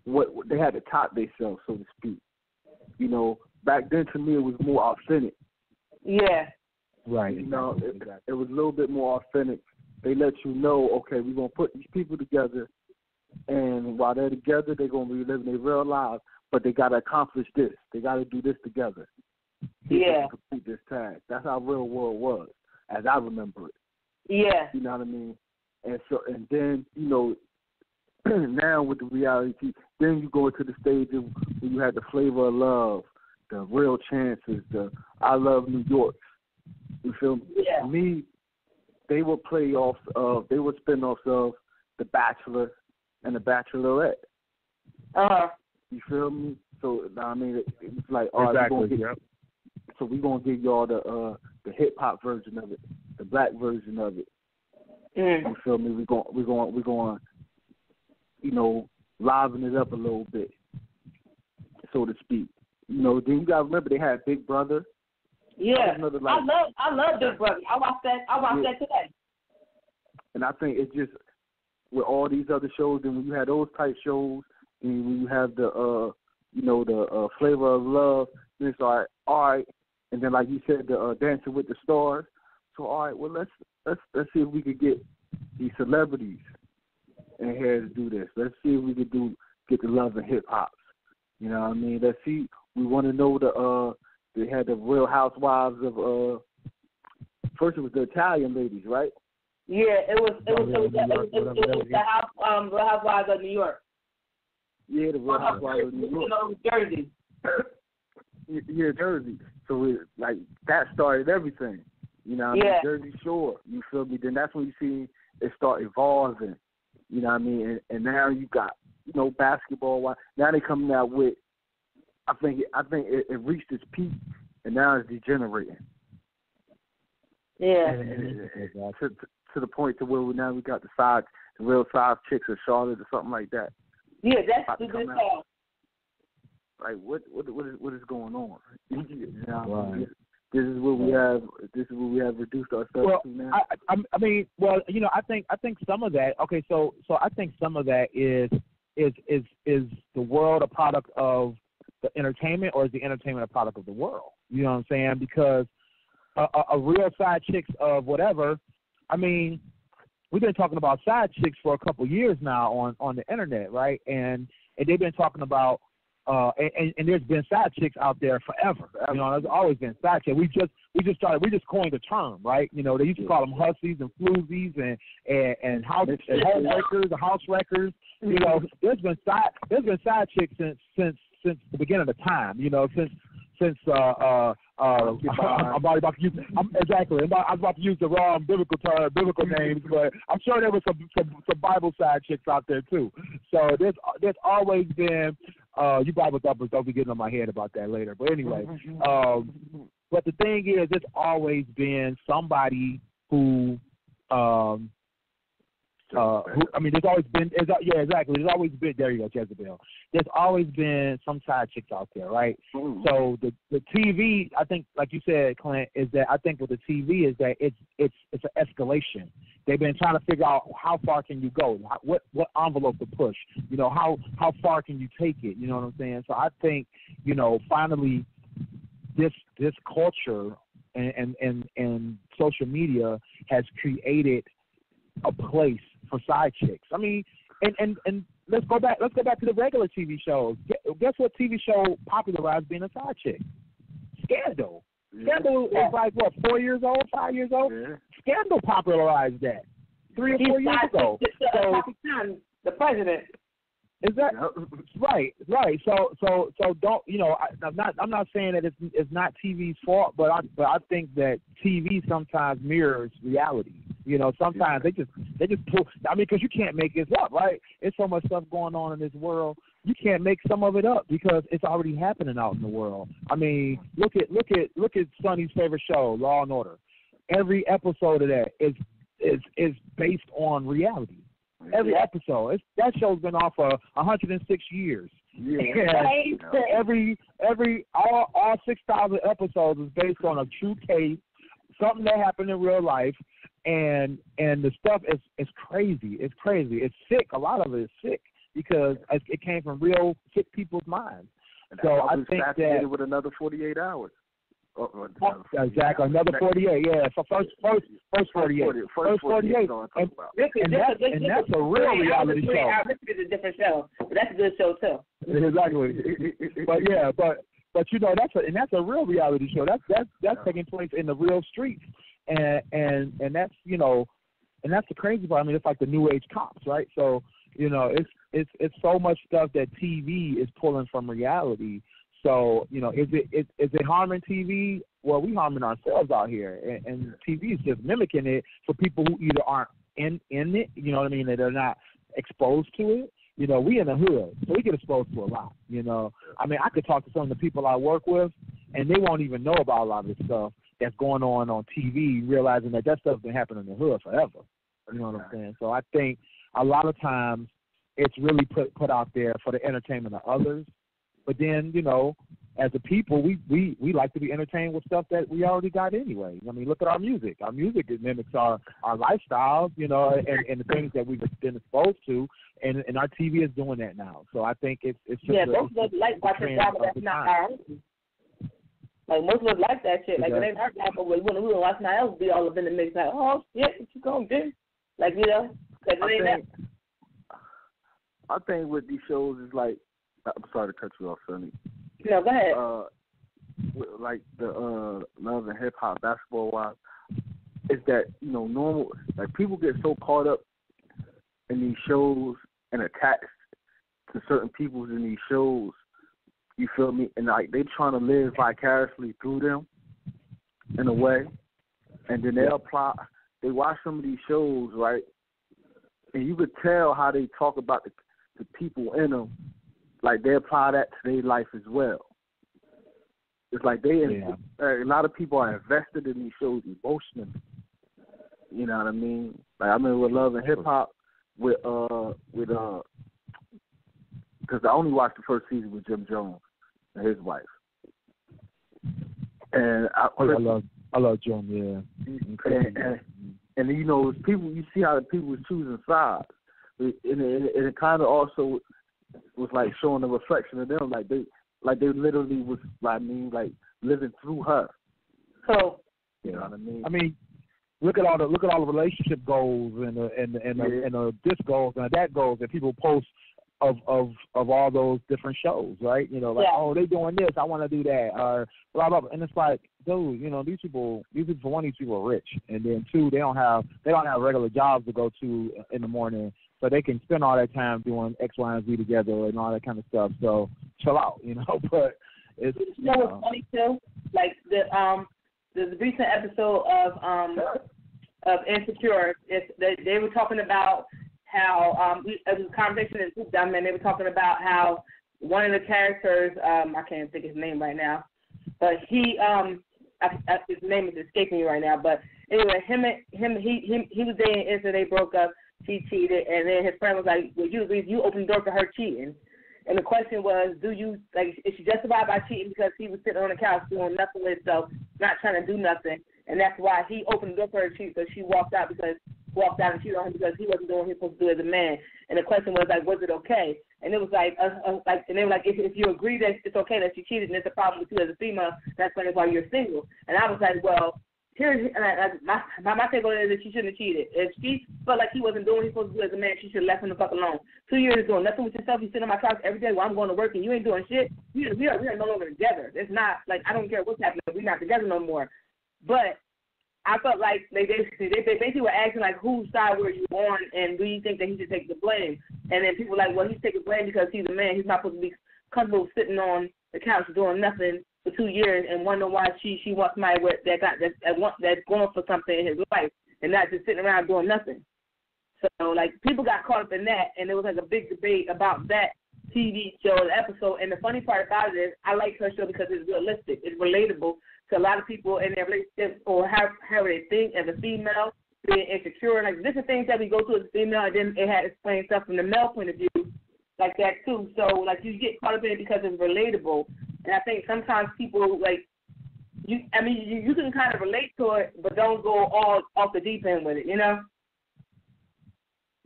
what they had to top themselves, so to speak. You know, back then to me it was more authentic. Yeah. Right. You know, it was a little bit more authentic. They let you know, okay, we're gonna put these people together, and while they're together, they're gonna be living their real lives, but they gotta accomplish this. They gotta do this together. Yeah. To complete this task. That's how real world was, as I remember it. Yeah. You know what I mean? And and then, you know, now with the reality, then you go into the stage where you had the Flavor of Love, the Real Chances, the I Love New York. You feel me? Yeah. To me, they were spin-offs of The Bachelor and The Bachelorette. You feel me? So I mean, it's like, all right, we're gonna give y'all the hip hop version of it, the black version of it. You feel me? We're going, you know, liven it up a little bit, so to speak. You know, then you gotta remember they had Big Brother. Yeah, I love Big Brother. I watched that today. And I think it's just with all these other shows, and when you had those type shows, and when you have the Flavor of Love, then it's all right. And then like you said, the Dancing with the Stars. So all right, well let's see if we could get these celebrities in here to do this. Let's see if we could get the Love and Hip Hops. You know what I mean? Let's see. We want to know they had the Real Housewives of first it was the Italian ladies, right? Yeah, it was the Housewives of New York. Yeah, the Real Housewives of New York. Jersey. Yeah, Jersey. So it, like that started everything. You know what I mean? Jersey Shore. You feel me? Then that's when you see it start evolving. You know what I mean? And now you got, you know, basketball. Now they coming out with. I think it reached its peak, and now it's degenerating. Yeah. And to the point to where now we got the real size chicks of Charlotte or something like that. Yeah, that's the good stuff. Like what is going on? You know, right. This is what we have. This is what we have reduced ourselves to now. I mean, well, you know, I think some of that. Okay, so I think some of that is the world a product of the entertainment, or is the entertainment a product of the world? You know what I'm saying? Because a real side chicks of whatever. I mean, we've been talking about side chicks for a couple years now on the internet, right? And they've been talking about and there's been side chicks out there forever. You know, there's always been side chicks. We just coined the term, right? You know, they used to call them hussies and floozies and home wreckers, the house wreckers. You know, there's been side chicks since the beginning of time. You know, since I'm about to use the wrong biblical names, but I'm sure there was some Bible side chicks out there too. So there's always been you Bible thumpers don't be getting on my head about that later. But anyway, but the thing is, there's always been somebody who there's always been, exactly. There's always been, there you go, Jezebel. There's always been some side chicks out there, right? Mm. So the TV, I think, like you said, Clint, is that I think with the TV is that it's an escalation. They've been trying to figure out how far can you go, what envelope to push, you know, how far can you take it, you know what I'm saying? So I think, you know, finally this culture and social media has created a place for side chicks. I mean, and let's go back to the regular TV shows. Guess what TV show popularized being a side chick? Scandal. Yeah. Scandal is like what, 4 years old, 5 years old? Yeah. Scandal popularized that 3 or 4 years ago. The president. Is that right? So don't, you know? I'm not saying that it's not TV's fault, but I think that TV sometimes mirrors reality. You know, sometimes they just pull. I mean, because you can't make this up, right? There's so much stuff going on in this world. You can't make some of it up because it's already happening out in the world. I mean, look at Sonny's favorite show, Law and Order. Every episode of that is based on reality. Every episode. That show's been on for 106 years. Yeah. All 6,000 episodes is based on a true case, something that happened in real life, and the stuff is crazy. It's crazy. It's sick. A lot of it is sick because it came from real sick people's minds. So I think that with another 48 hours. Exactly, another 48. Yeah, so first 48. First 48. And that's a real reality show. It's a different show, but that's a good show too. Exactly. But you know that's a real reality show. That's taking place in the real streets, and that's and that's the crazy part. I mean, it's like the new age cops, right? So it's so much stuff that TV is pulling from reality. So, is it harming TV? Well, we harming ourselves out here, and TV is just mimicking it for people who either aren't in it, you know what I mean, that they're not exposed to it. We in the hood, so we get exposed to a lot, I mean, I could talk to some of the people I work with, and they won't even know about a lot of this stuff that's going on TV, realizing that stuff's been happening in the hood forever. You know what I'm saying? So I think a lot of times it's really put out there for the entertainment of others. But then, as a people, we like to be entertained with stuff that we already got anyway. I mean, look at our music. Our music mimics our lifestyles, and the things that we've been exposed to, and our TV is doing that now. So I think it's just most of us like watching drama that's not our own. Like, most of us like that shit. Like, it ain't our drama, but when we watch somebody else be all up in the mix, like, oh, shit, what you gonna do? Like, like, it ain't that. I think with these shows is like, I'm sorry to cut you off, Sonny. No, go ahead. Like the Love and Hip Hop basketball wise, is that normal? Like, people get so caught up in these shows and attached to certain people in these shows. You feel me? And like they trying to live vicariously through them in a way, and then they watch some of these shows, right? And you could tell how they talk about the people in them. Like, they apply that to their life as well. It's like a lot of people are invested in these shows emotionally. You know what I mean? Like, I remember with Love and Hip Hop, because I only watched the first season with Jim Jones and his wife. And I love Jim, yeah. And people, you see how the people was choosing sides, and it kind of also was like showing a reflection of them, like they literally was, like living through her. So you know what I mean? I mean, look at all the relationship goals and the this goals and that goals that people post of all those different shows, right? Oh, they doing this, I want to do that, or blah blah blah. And it's like, dude, these people, for one, these people are rich, and then two, they don't have regular jobs to go to in the morning. So they can spend all that time doing X, Y, and Z together and all that kind of stuff. So chill out, But it's what's funny too? Like the recent episode of Insecure, they were talking about how it was a conversation in Soup Dumb, and they were talking about how one of the characters, I can't think of his name right now, but he his name is escaping me right now. But anyway, he was dating Issa, they broke up. She cheated, and then his friend was like, well, you opened the door for her cheating. And the question was, is she justified by cheating because he was sitting on the couch doing nothing with himself, not trying to do nothing, and that's why he opened the door for her to cheat, so she walked out and cheated on him because he wasn't doing what he was supposed to do as a man. And the question was, like, was it okay? And it was like, and they were like, if you agree that it's okay that she cheated and it's a problem with you as a female, that's why you're single. And I was like, well, my take on it is that she shouldn't have cheated. If she felt like he wasn't doing what he was supposed to do as a man, she should have left him the fuck alone. 2 years doing nothing with yourself. You sit on my couch every day while I'm going to work and you ain't doing shit. We are no longer together. It's not like, I don't care what's happening. We're not together no more. But I felt like they basically were asking, like, whose side were you on, and do you think that he should take the blame? And then people were like, well, he's taking blame because he's a man. He's not supposed to be comfortable sitting on the couch doing nothing for 2 years and wonder why she wants somebody that's going for something in his life. and not just sitting around doing nothing. So, like, people got caught up in that, and there was, like, a big debate about that TV show episode. And the funny part about it is I like her show because it's realistic. It's relatable to a lot of people in their relationships or how they think as a female, being insecure, like different things that we go through as a female, and then it had explained stuff from the male point of view like that too. So, like, you get caught up in it because it's relatable. And I think sometimes people, like, you can kind of relate to it, but don't go all off the deep end with it, you know?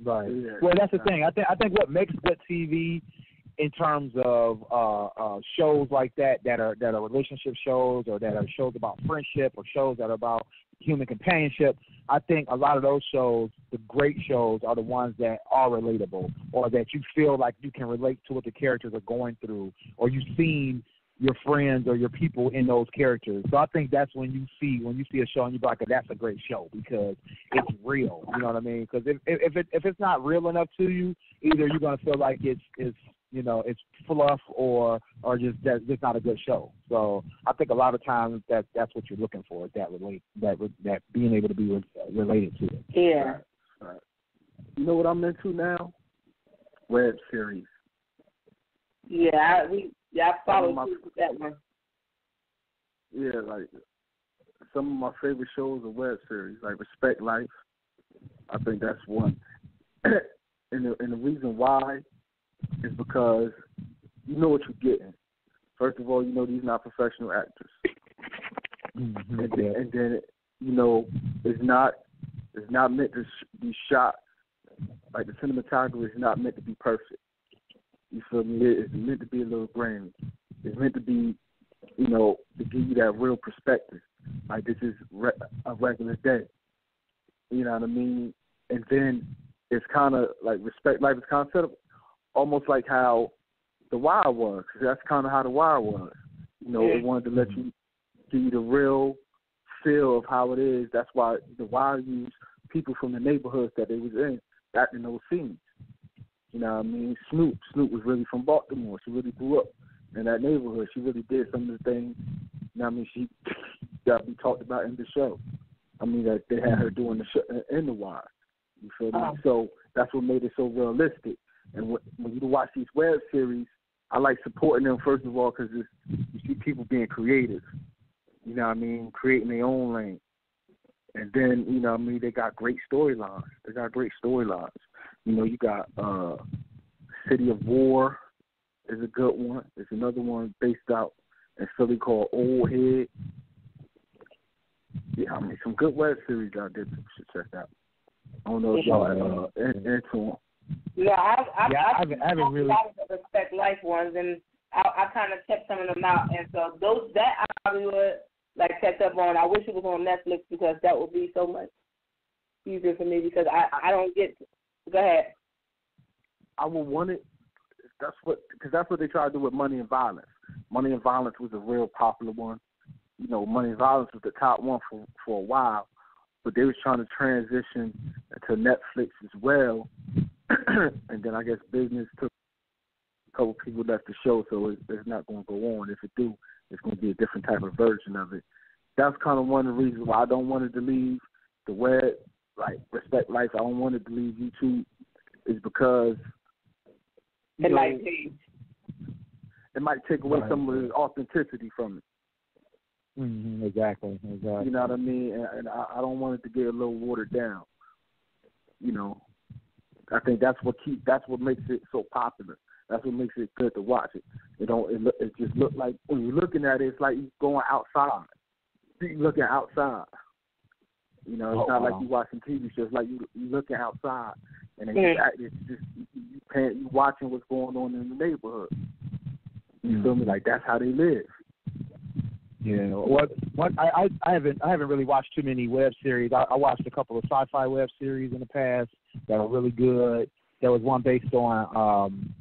Right. Well, that's the thing. I think what makes good TV in terms of shows like that are relationship shows, or that are shows about friendship, or shows that are about human companionship, I think a lot of those shows, the great shows, are the ones that are relatable, or that you feel like you can relate to what the characters are going through, or you've seen your friends or your people in those characters. So I think that's when you see a show and you're like, that's a great show because it's real. You know what I mean? Because if it's not real enough to you, either you're gonna feel like it's fluff or just that it's not a good show. So I think a lot of times that's what you're looking for, that being able to be related to it. Yeah. Right. You know what I'm into now? Web series. Yeah, I followed that one. Yeah, like some of my favorite shows are web series, like Respect Life. I think that's one. and the reason why is because you know what you're getting. First of all, you know these not professional actors. Mm-hmm. And then it's not meant to be shot. Like the cinematography is not meant to be perfect. You feel me? It's meant to be a little grainy. It's meant to be, to give you that real perspective. Like this is a regular day. You know what I mean? And then it's kind of like Respect Life is kind of set up almost like how The Wire was. 'Cause that's kind of how The Wire was. It wanted to let you give you the real feel of how it is. That's why The Wire used people from the neighborhoods that they was in back in those scenes. You know what I mean? Snoop was really from Baltimore. She really grew up in that neighborhood. She really did some of the things, she got to be talked about in the show. I mean, that they had her doing the show in The Wire. You feel me? So that's what made it so realistic. And when you watch these web series, I like supporting them, first of all, because you see people being creative. You know what I mean? Creating their own lane. And then, they got great storylines. You got City of War is a good one. There's another one based out in Philly called Old Head. Yeah, some good web series out there people should check out. I don't know if y'all into them. Yeah, I haven't really. A lot of the Respect Life ones, and I kind of kept some of them out, and so that I probably would catch up on. I wish it was on Netflix because that would be so much easier for me because I don't get. Go ahead. I would want it. That's what they tried to do with Money and Violence. Money and Violence was a real popular one. Money and Violence was the top one for a while, but they was trying to transition to Netflix as well. And then I guess business took a couple people left the show, so it's not going to go on. If it do, it's going to be a different type of version of it. That's kind of one of the reasons why I don't want it to leave the web, like Respect Life. I don't want it to leave YouTube, is because it might change. It might take away some of the authenticity from it. Mm-hmm, exactly. You know what I mean? And I don't want it to get a little watered down. I think that's what makes it so popular. That's what makes it good to watch it. It just look like when you're looking at it, it's like you're going outside. You're looking outside. It's not like you watching TV shows. Like you looking outside, and it's just you watching what's going on in the neighborhood. You feel me? Like that's how they live. Yeah. What I haven't really watched too many web series. I watched a couple of sci-fi web series in the past that were really good. There was one based on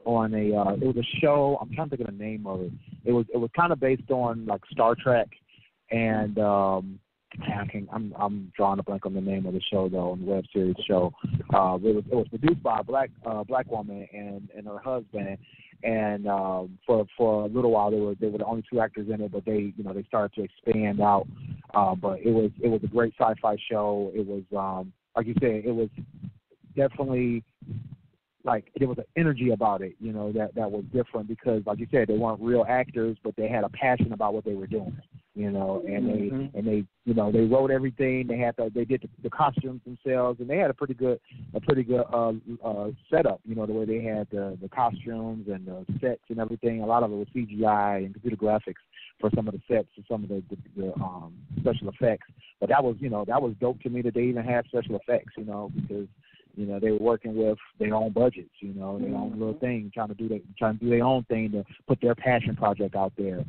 it was a show. I'm trying to think of the name of it. It was kind of based on like Star Trek, and I'm drawing a blank on the name of the show though, on the web series show. It was produced by a black woman and her husband. And for a little while they were the only two actors in it, but they started to expand out But it was a great sci-fi show. It was like you said, it was definitely like there was an energy about it, you know, that was different because, like you said, they weren't real actors, but they had a passion about what they were doing, you know, and they you know, they wrote everything. They did the costumes themselves, and they had a pretty good setup, you know, the way they had the costumes and the sets and everything. A lot of it was CGI and computer graphics for some of the sets and some of the special effects. But that was, you know, that was dope to me that they even had special effects, you know, because, you know, they were working with their own budgets, you know, their own little thing, trying to do their own thing to put their passion project out there.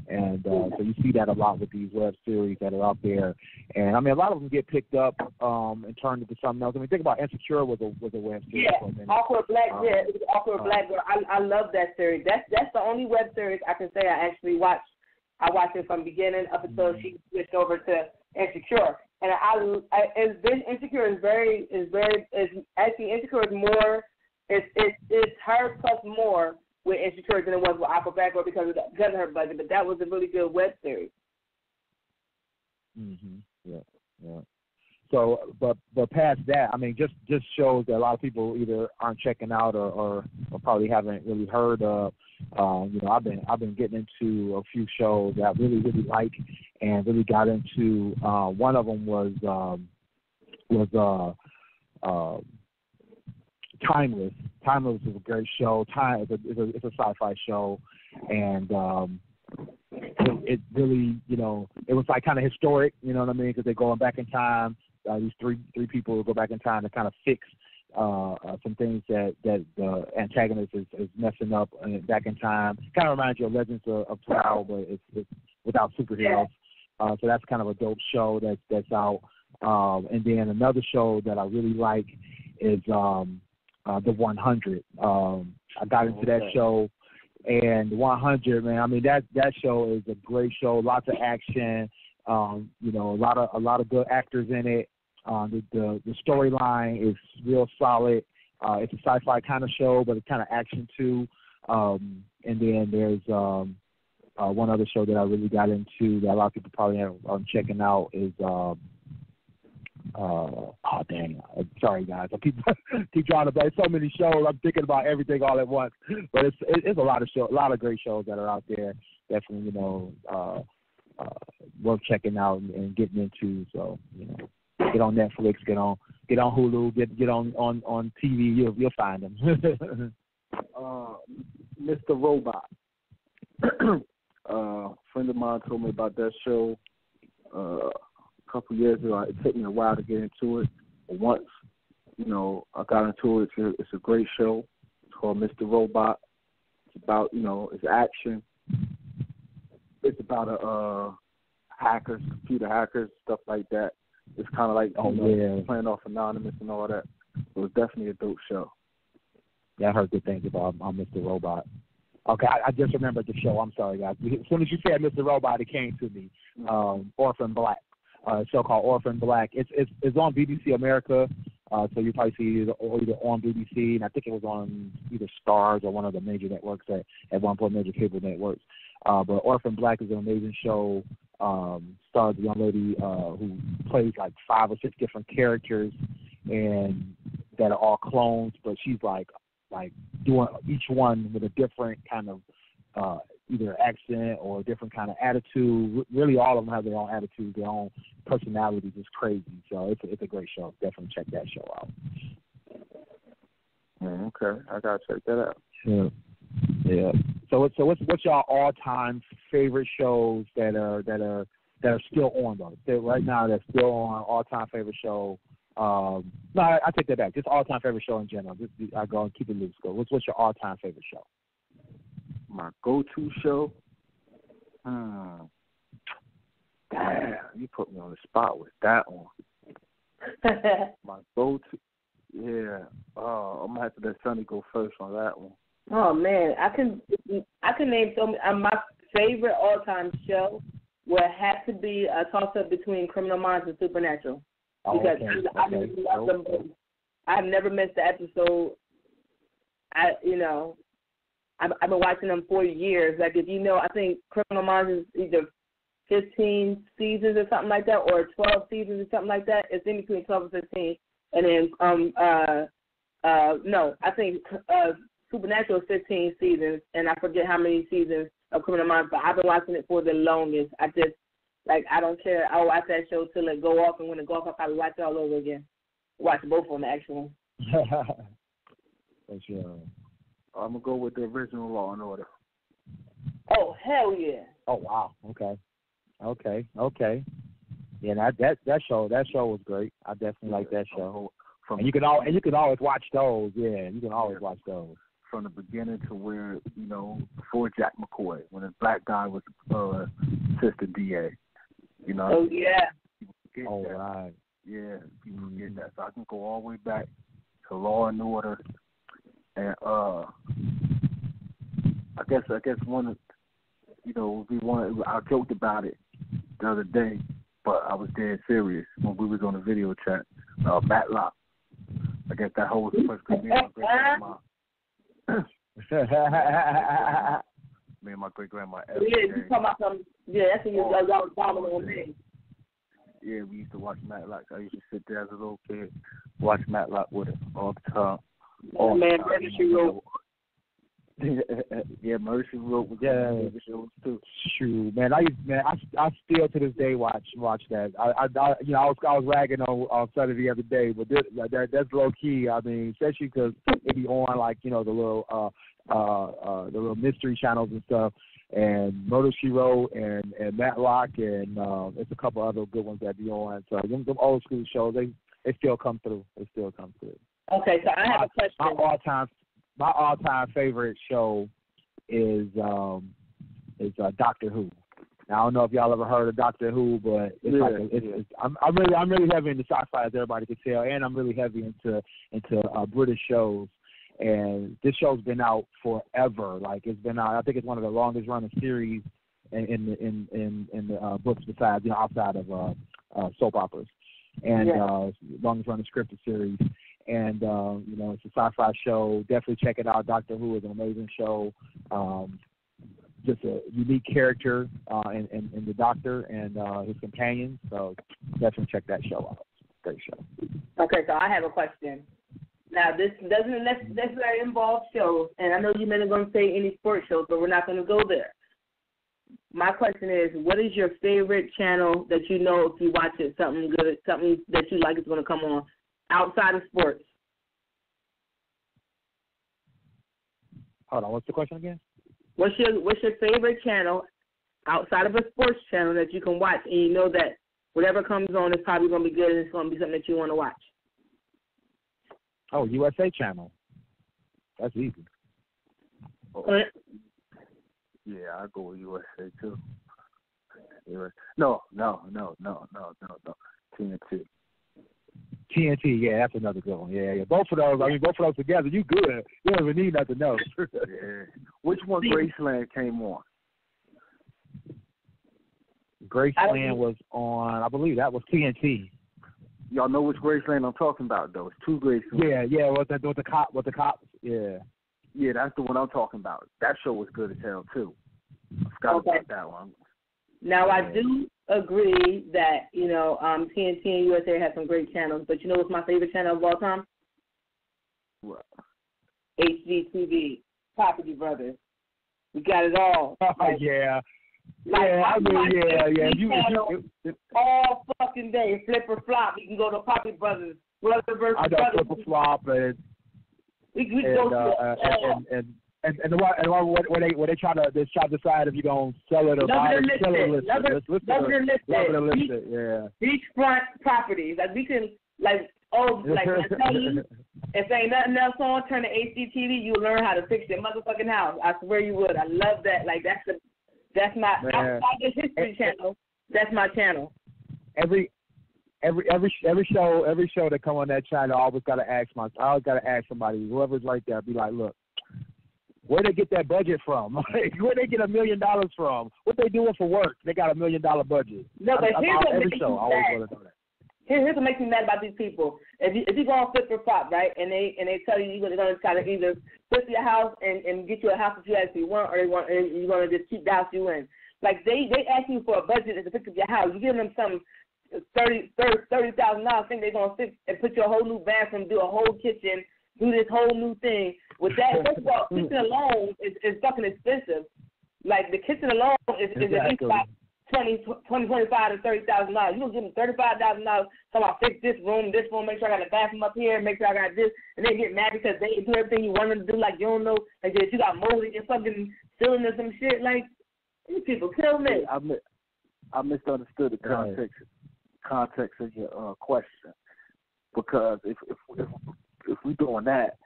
And so you see that a lot with these web series that are out there. And I mean, a lot of them get picked up and turned into something else. I mean, think about Insecure was a web series. Yeah, Awkward Black. Awkward Black Girl. I love that series. That's the only web series I can say I actually watched. I watched it from beginning up until she switched over to Insecure. And Insecure is actually Insecure is more. It's her plus more with Insecure than it was with Awkward Black Girl because of her budget. But that was a really good web series. Yeah. So, but past that, I mean, just shows that a lot of people either aren't checking out or probably haven't really heard of. You know, I've been getting into a few shows that I really like and really got into. One of them was Timeless. Timeless is a great show. It's a sci-fi show, and it really, you know, it was like kind of historic. You know what I mean? Because they're going back in time. These three people will go back in time to kind of fix some things that the antagonist is messing up back in time. Kind of reminds you of Legends of Tomorrow, but it's without superheroes. So that's kind of a dope show that's out. And then another show that I really like is The 100. I got into that show, and The 100, man. I mean that show is a great show. Lots of action. You know, a lot of good actors in it. The storyline is real solid. It's a sci-fi kind of show, but it's kind of action too. And then there's one other show that I really got into that a lot of people probably are checking out is sorry guys, I keep trying to play so many shows. I'm thinking about everything all at once, but it's a lot of great shows that are out there. Definitely, you know, worth checking out and getting into. So, you know, get on Netflix, get on Hulu, get on TV. You'll find them. Mr. Robot. A friend of mine told me about that show a couple years ago. It took me a while to get into it, but once, you know, I got into it. It's a great show. It's called Mr. Robot. It's about, you know, it's action. It's about hackers, computer hackers, stuff like that. It's kind of like playing off Anonymous and all that. So it's definitely a dope show. Yeah, I heard good things about Mr. Robot. Okay, I just remembered the show. I'm sorry, guys. As soon as you said Mr. Robot, it came to me. Orphan Black, a show called Orphan Black. It's on BBC America, so you probably see it either on BBC, and I think it was on either Stars or one of the major networks at one point, major cable networks. But Orphan Black is an amazing show. Stars a young lady who plays like 5 or 6 different characters, and that are all clones, but she's like doing each one with a different kind of either accent or a different kind of attitude. Really, all of them have their own attitude, their own personalities. It's crazy. So it's a great show. Definitely check that show out. Okay, I gotta check that out. Yeah. So what's your all-time favorite shows that are still on though? Right now, that's still on. All-time favorite show. No, I take that back. Just all-time favorite show in general. I go and keep it loose. Go. What's your all-time favorite show? My go-to show? Damn, you put me on the spot with that one. My go-to, yeah. I'm gonna have to let Sonny go first on that one. Oh man, I can name so many. My favorite all-time show would have to be a toss-up between Criminal Minds and Supernatural. Because I love them both. I've never missed the episode. I've been watching them for years. Like, if you know, I think Criminal Minds is either 15 seasons or something like that, or 12 seasons or something like that. It's in between 12 and 15. And then no, I think Supernatural is 15 seasons, and I forget how many seasons of Criminal Minds, but I've been watching it for the longest. I just, like, I don't care. I'll watch that show till it go off, and when it go off, I'll probably watch it all over again. Watch both of them, actually. For sure. I'm going to go with the original Law and Order. Oh, hell yeah. Oh, wow. Okay. Yeah, that show was great. I definitely like that show. And you can always watch those. Yeah, you can always watch those. From the beginning to where, before Jack McCoy, when the black guy was assistant DA. Oh, yeah. Oh, right. Yeah, people forget that. So I can go all the way back to Law and Order. And I guess one of, I joked about it the other day, but I was dead serious when we was on the video chat. Matlock. I guess that whole first me and my great grandma. Yeah, you talking about some? Yeah, that's when you was bombing on me. Yeah, we used to watch Matlock. I used to sit there as a little kid, watch Matlock with her all the time. Oh man, Murder, She Wrote. Yeah, Murder, She Wrote was shows too. Shoot, man, I still to this day watch that. I was ragging on Sunday the other day, but that's low key. I mean, especially because it be on like the little mystery channels and stuff. And Murder, She Wrote and Matlock and there's a couple other good ones that be on. So them old school shows, they still come through. Okay, so I have a question. My all-time favorite show is Doctor Who. Now I don't know if y'all ever heard of Doctor Who, but I'm really heavy into sci-fi, as everybody can tell, and I'm really heavy into British shows. And this show's been out forever. Like it's been out. I think it's one of the longest running series in the books, besides outside of soap operas, and longest running scripted series. And it's a sci-fi show. Definitely check it out. Doctor Who is an amazing show. Just a unique character in the Doctor and his companions. So definitely check that show out. Great show. Okay, so I have a question. Now, this doesn't necessarily involve shows, and I know you men are going to say any sports shows, but we're not going to go there. My question is, what is your favorite channel that if you watch it, something good, something that you like is going to come on outside of sports? Hold on, what's the question again? What's your favorite channel outside of a sports channel that you can watch, and you know that whatever comes on is probably going to be good and it's going to be something that you want to watch? Oh, USA Channel. That's easy. Yeah, I go with USA too. No. TNT. TNT, yeah, that's another good one. Yeah. Both of those together, you good. You don't even need nothing else. Yeah. Which one Graceland came on? Graceland was on, I believe that was TNT. Y'all know which Graceland I'm talking about, though. It's two Graceland. Yeah, with the cops. Yeah. Yeah, that's the one I'm talking about. That show was good as hell too. I forgot about that one. Now I do agree that TNT and USA have some great channels, but you know what's my favorite channel of all time? What? HGTV, Property Brothers. We got it all. Yeah. All fucking day, flip or flop. You can go to Property Brothers, Brother versus I know Brother. flip or flop, and the one where they try to decide if you're gonna sell it or buy it. Love it or list it. Yeah. Beachfront properties. Like we can when I tell you, if ain't nothing else on, turn to HGTV. You learn how to fix your motherfucking house. I swear you would. I love that. Like that's my outside the History Channel. That's my channel. Every show that come on that channel, I always gotta ask somebody, whoever's right there, be like, look, where they get that budget from? Where they get $1 million from? What they doing for work? They got $1 million budget. No, but here's what every makes show, I always want to know that. Here's what makes me mad about these people. If you go on flip or flop, right, and they tell you you're going to try to either flip your house and get you a house that you actually want, or you're going to just keep the house you in. Like they ask you for a budget to fix up your house. You give them some $30,000. Think they're gonna fix and put you a whole new bathroom, do a whole kitchen, do this whole new thing. With that, first of all, kitchen alone is fucking expensive. Like the kitchen alone is at least about $25,000 to $30,000. You gonna give them $35,000. So I fix this room, make sure I got a bathroom up here, make sure I got this, and they get mad because they do everything you want them to do. Like you don't know, like you got mold in your fucking ceiling or some shit. Like these people kill me. I misunderstood the context of your question, because if we doing that,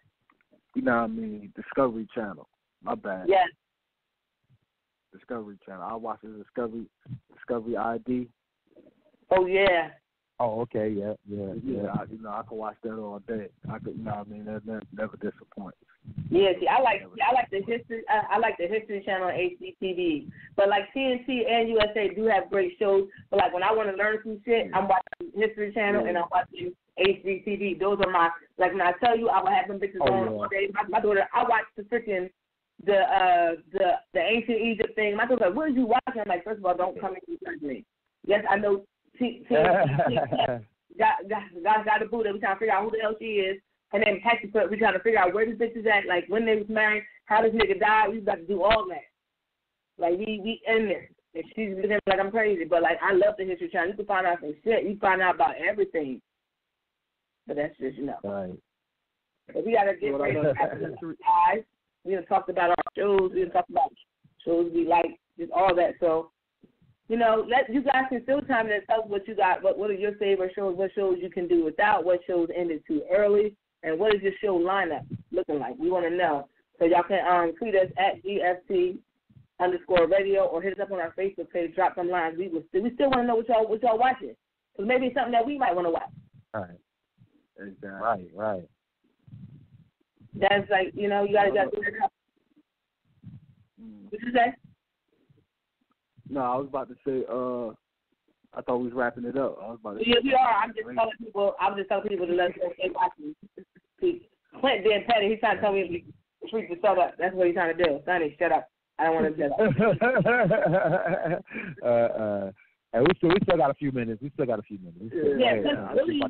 you know what I mean, Discovery Channel. My bad. Yeah. Discovery Channel. I watch the Discovery ID. Oh yeah. Oh, okay, yeah. I can watch that all day. You know what I mean, that never disappoints. Yeah, see, I like the history. I like the History Channel on HGTV. But like TNT and USA do have great shows. But like when I want to learn some shit, I'm watching History Channel and I'm watching HGTV. Those are my, like when I tell you, I will have them bitches on all day. My daughter, I watch the freaking the ancient Egypt thing. My daughter's like, what are you watching? I'm like, first of all, don't come and judge me. Yes, I know. Got a boo that we trying to figure out who the hell she is. And then Patsy Foot, we trying to figure out where this bitch is at, like when they was married, how this nigga died. We got to do all that. Like we in there. And she's looking like I'm crazy, but like I love the History Channel. You can find out some shit. You find out about everything. But that's just Right. But we gotta get ready to guys. We done talked about our shows. We done talked about shows we like, just all that. So, you know, let you guys can still time and tell us what you got. What are your favorite shows? What shows you can do without? What shows ended too early? And what is your show lineup looking like? We want to know. So y'all can tweet us at GFT_radio or hit us up on our Facebook page. Drop some lines. We still want to know what y'all watching. So maybe it's something that we might want to watch. Right. Exactly. Right. That's like, you know, you got to do it up. What you say? No, I was about to say, I thought we was wrapping it up. I was about to Yeah, we are. I'm just telling people to let us watch me. Clint being petty, he's trying to tell me to treat to shut up. That's what he's trying to do. Sonny, shut up. I don't want to shut up. And we still got a few minutes. Yeah, Willie,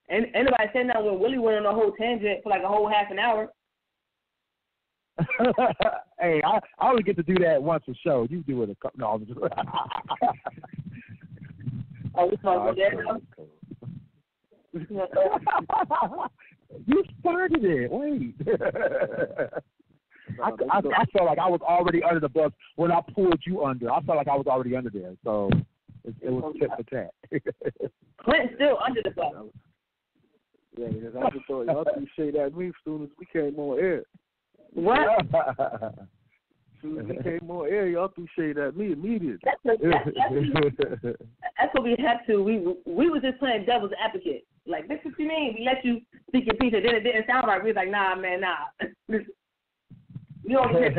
and anybody saying that when Willie went on a whole tangent for like a whole half an hour. Hey, I only get to do that once a show. You do it a couple. No, I'm just. We supposed to You started it. Wait. I felt like I was already under the bus when I pulled you under. I felt like I was already under there. So it was tit for tat. Clint's still under the bus. Yeah, because I just thought y'all threw shade at me as soon as we came on air. What? As soon as we came on air, y'all threw shade at me immediately. That's what we had to. We was just playing devil's advocate. Like, this is what you mean. We let you speak your piece, and then it didn't sound right. We was like, nah, man, nah. We only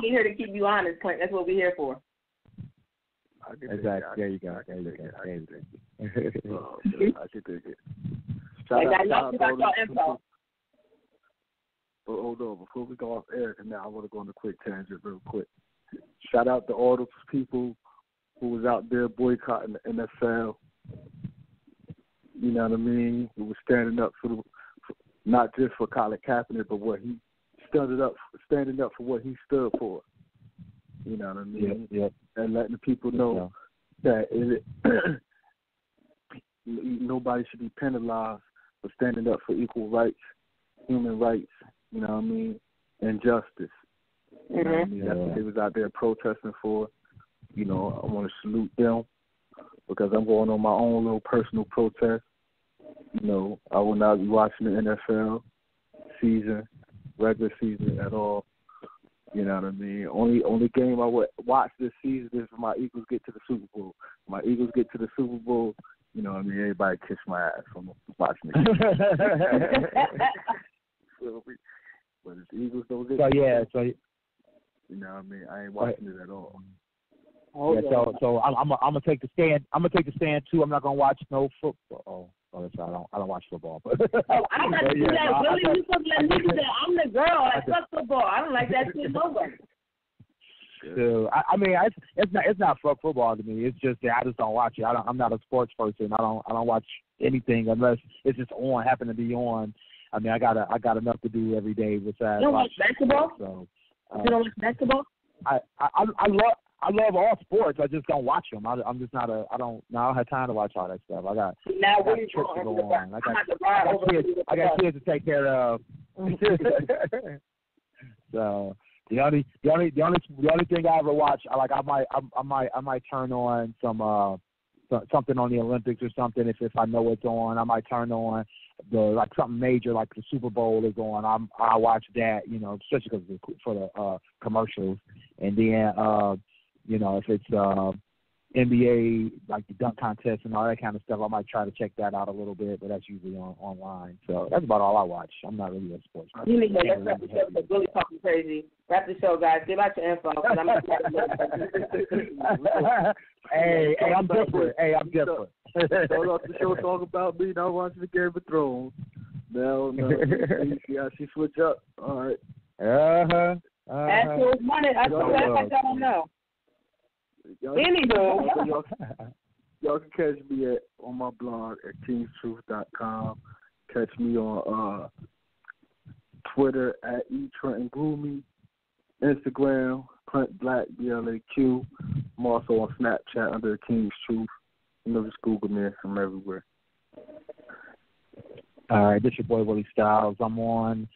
here to keep you honest, Clint. That's what we're here for. Exactly. There you go. I can take it. Shout out to all those people. But hold on, before we go off air, and now I want to go on a quick tangent real quick. Shout out to all those people who was out there boycotting the NFL. You know what I mean? Who was standing up for not just for Colin Kaepernick, but what he standing up for what he stood for. You know what I mean? Yep. And letting the people know that nobody should be penalized for standing up for equal rights, human rights. You know what I mean? And justice. You know what I mean? That's what they was out there protesting for. You know, I want to salute them because I'm going on my own little personal protest. You know, I will not be watching the NFL season, regular season at all. You know what I mean? Only game I would watch this season is if my Eagles get to the Super Bowl. When my Eagles get to the Super Bowl, you know what I mean? Everybody kiss my ass from watching it. But if the Eagles don't get you know what I mean? I ain't watching it at all. So I'm gonna take the stand. I'm gonna take the stand too. I'm not gonna watch no football. Oh, that's right. I don't watch football. But I'm not do that. Really, you supposed to let me do that. I'm the girl. I fuck football. I don't like that shit no way. So I mean, it's not football to me. It's just that I just don't watch it. I'm not a sports person. I don't watch anything unless it's just on, happen to be on. I mean, I got enough to do every day besides. You don't watch basketball? So, you don't watch basketball? I love all sports. I just don't watch them. I'm just not I don't have time to watch all that stuff. I got trips to go on. I got kids to take care of. So the only thing I ever watch, I might turn on something on the Olympics or something. If I know it's on, I might turn on something major like the Super Bowl is on. I watch that, especially because for the commercials. And then if it's NBA, like the dunk contest and all that kind of stuff, I might try to check that out a little bit, but that's usually online. So that's about all I watch. I'm not really a sports person. You need to wrap the show because Willie talking crazy. Wrap the show, guys. Give out your info. Hey, I'm different. Start off the show talking about me, not watching the Game of Thrones. No. See how she switch up. All right. Actual money. I don't know. Y'all can catch me on my blog at kingstruth.com. Catch me on Twitter at eTrentonGloomy, Instagram Clint Black BLAQ. I'm also on Snapchat under King's Truth. Just Google me. I'm everywhere. All right, this your boy Willie Styles. I'm on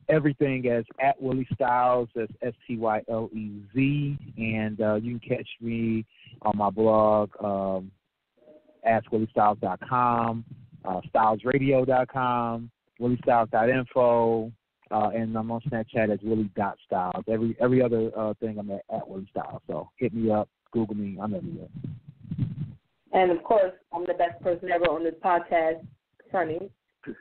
everything as at Willie Styles. That's STYLEZ, and you can catch me on my blog, AskWillieStyles.com, StylesRadio.com, WillieStyles.info, and I'm on Snapchat as Willie.Styles. Every other thing I'm at Willie Styles. So hit me up, Google me. I'm everywhere. And of course, I'm the best person ever on this podcast, Sunny.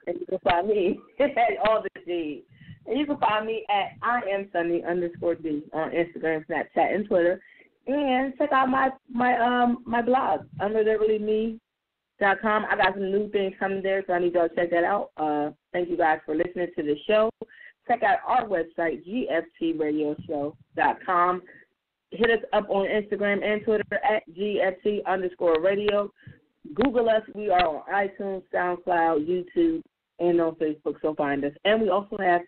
And you can find me at all the G's. And you can find me at IamSunny_D on Instagram, Snapchat, and Twitter. And check out my blog, UnderTheReallyMe.com. I got some new things coming there, so I need y'all to check that out. Thank you guys for listening to the show. Check out our website, GFTRadioshow.com. Hit us up on Instagram and Twitter at GFT_radio. Google us. We are on iTunes, SoundCloud, YouTube, and on Facebook, so find us. And we also have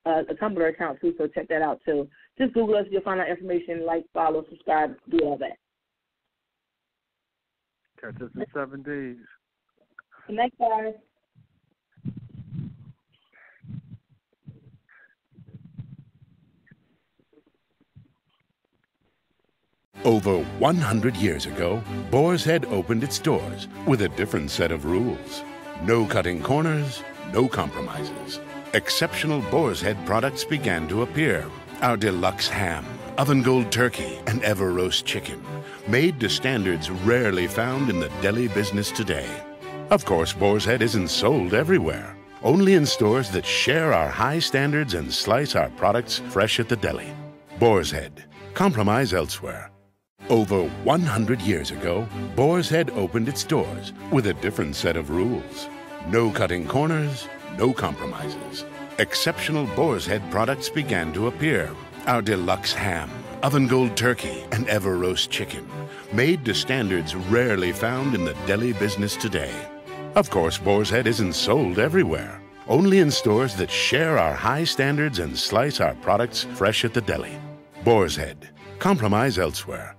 a Tumblr account, too, so check that out, too. Just Google us. You'll find out information, like, follow, subscribe, do all that. Catch us in 7 days. Good night, guys. Over 100 years ago, Boar's Head opened its doors with a different set of rules. No cutting corners, no compromises. Exceptional Boar's Head products began to appear. Our deluxe ham, oven gold turkey, and ever roast chicken, made to standards rarely found in the deli business today. Of course, Boar's Head isn't sold everywhere. Only in stores that share our high standards and slice our products fresh at the deli. Boar's Head. Compromise elsewhere. Over 100 years ago, Boar's Head opened its doors with a different set of rules. No cutting corners, no compromises. Exceptional Boar's Head products began to appear. Our deluxe ham, oven gold turkey, and ever roast chicken, made to standards rarely found in the deli business today. Of course, Boar's Head isn't sold everywhere. Only in stores that share our high standards and slice our products fresh at the deli. Boar's Head. Compromise elsewhere.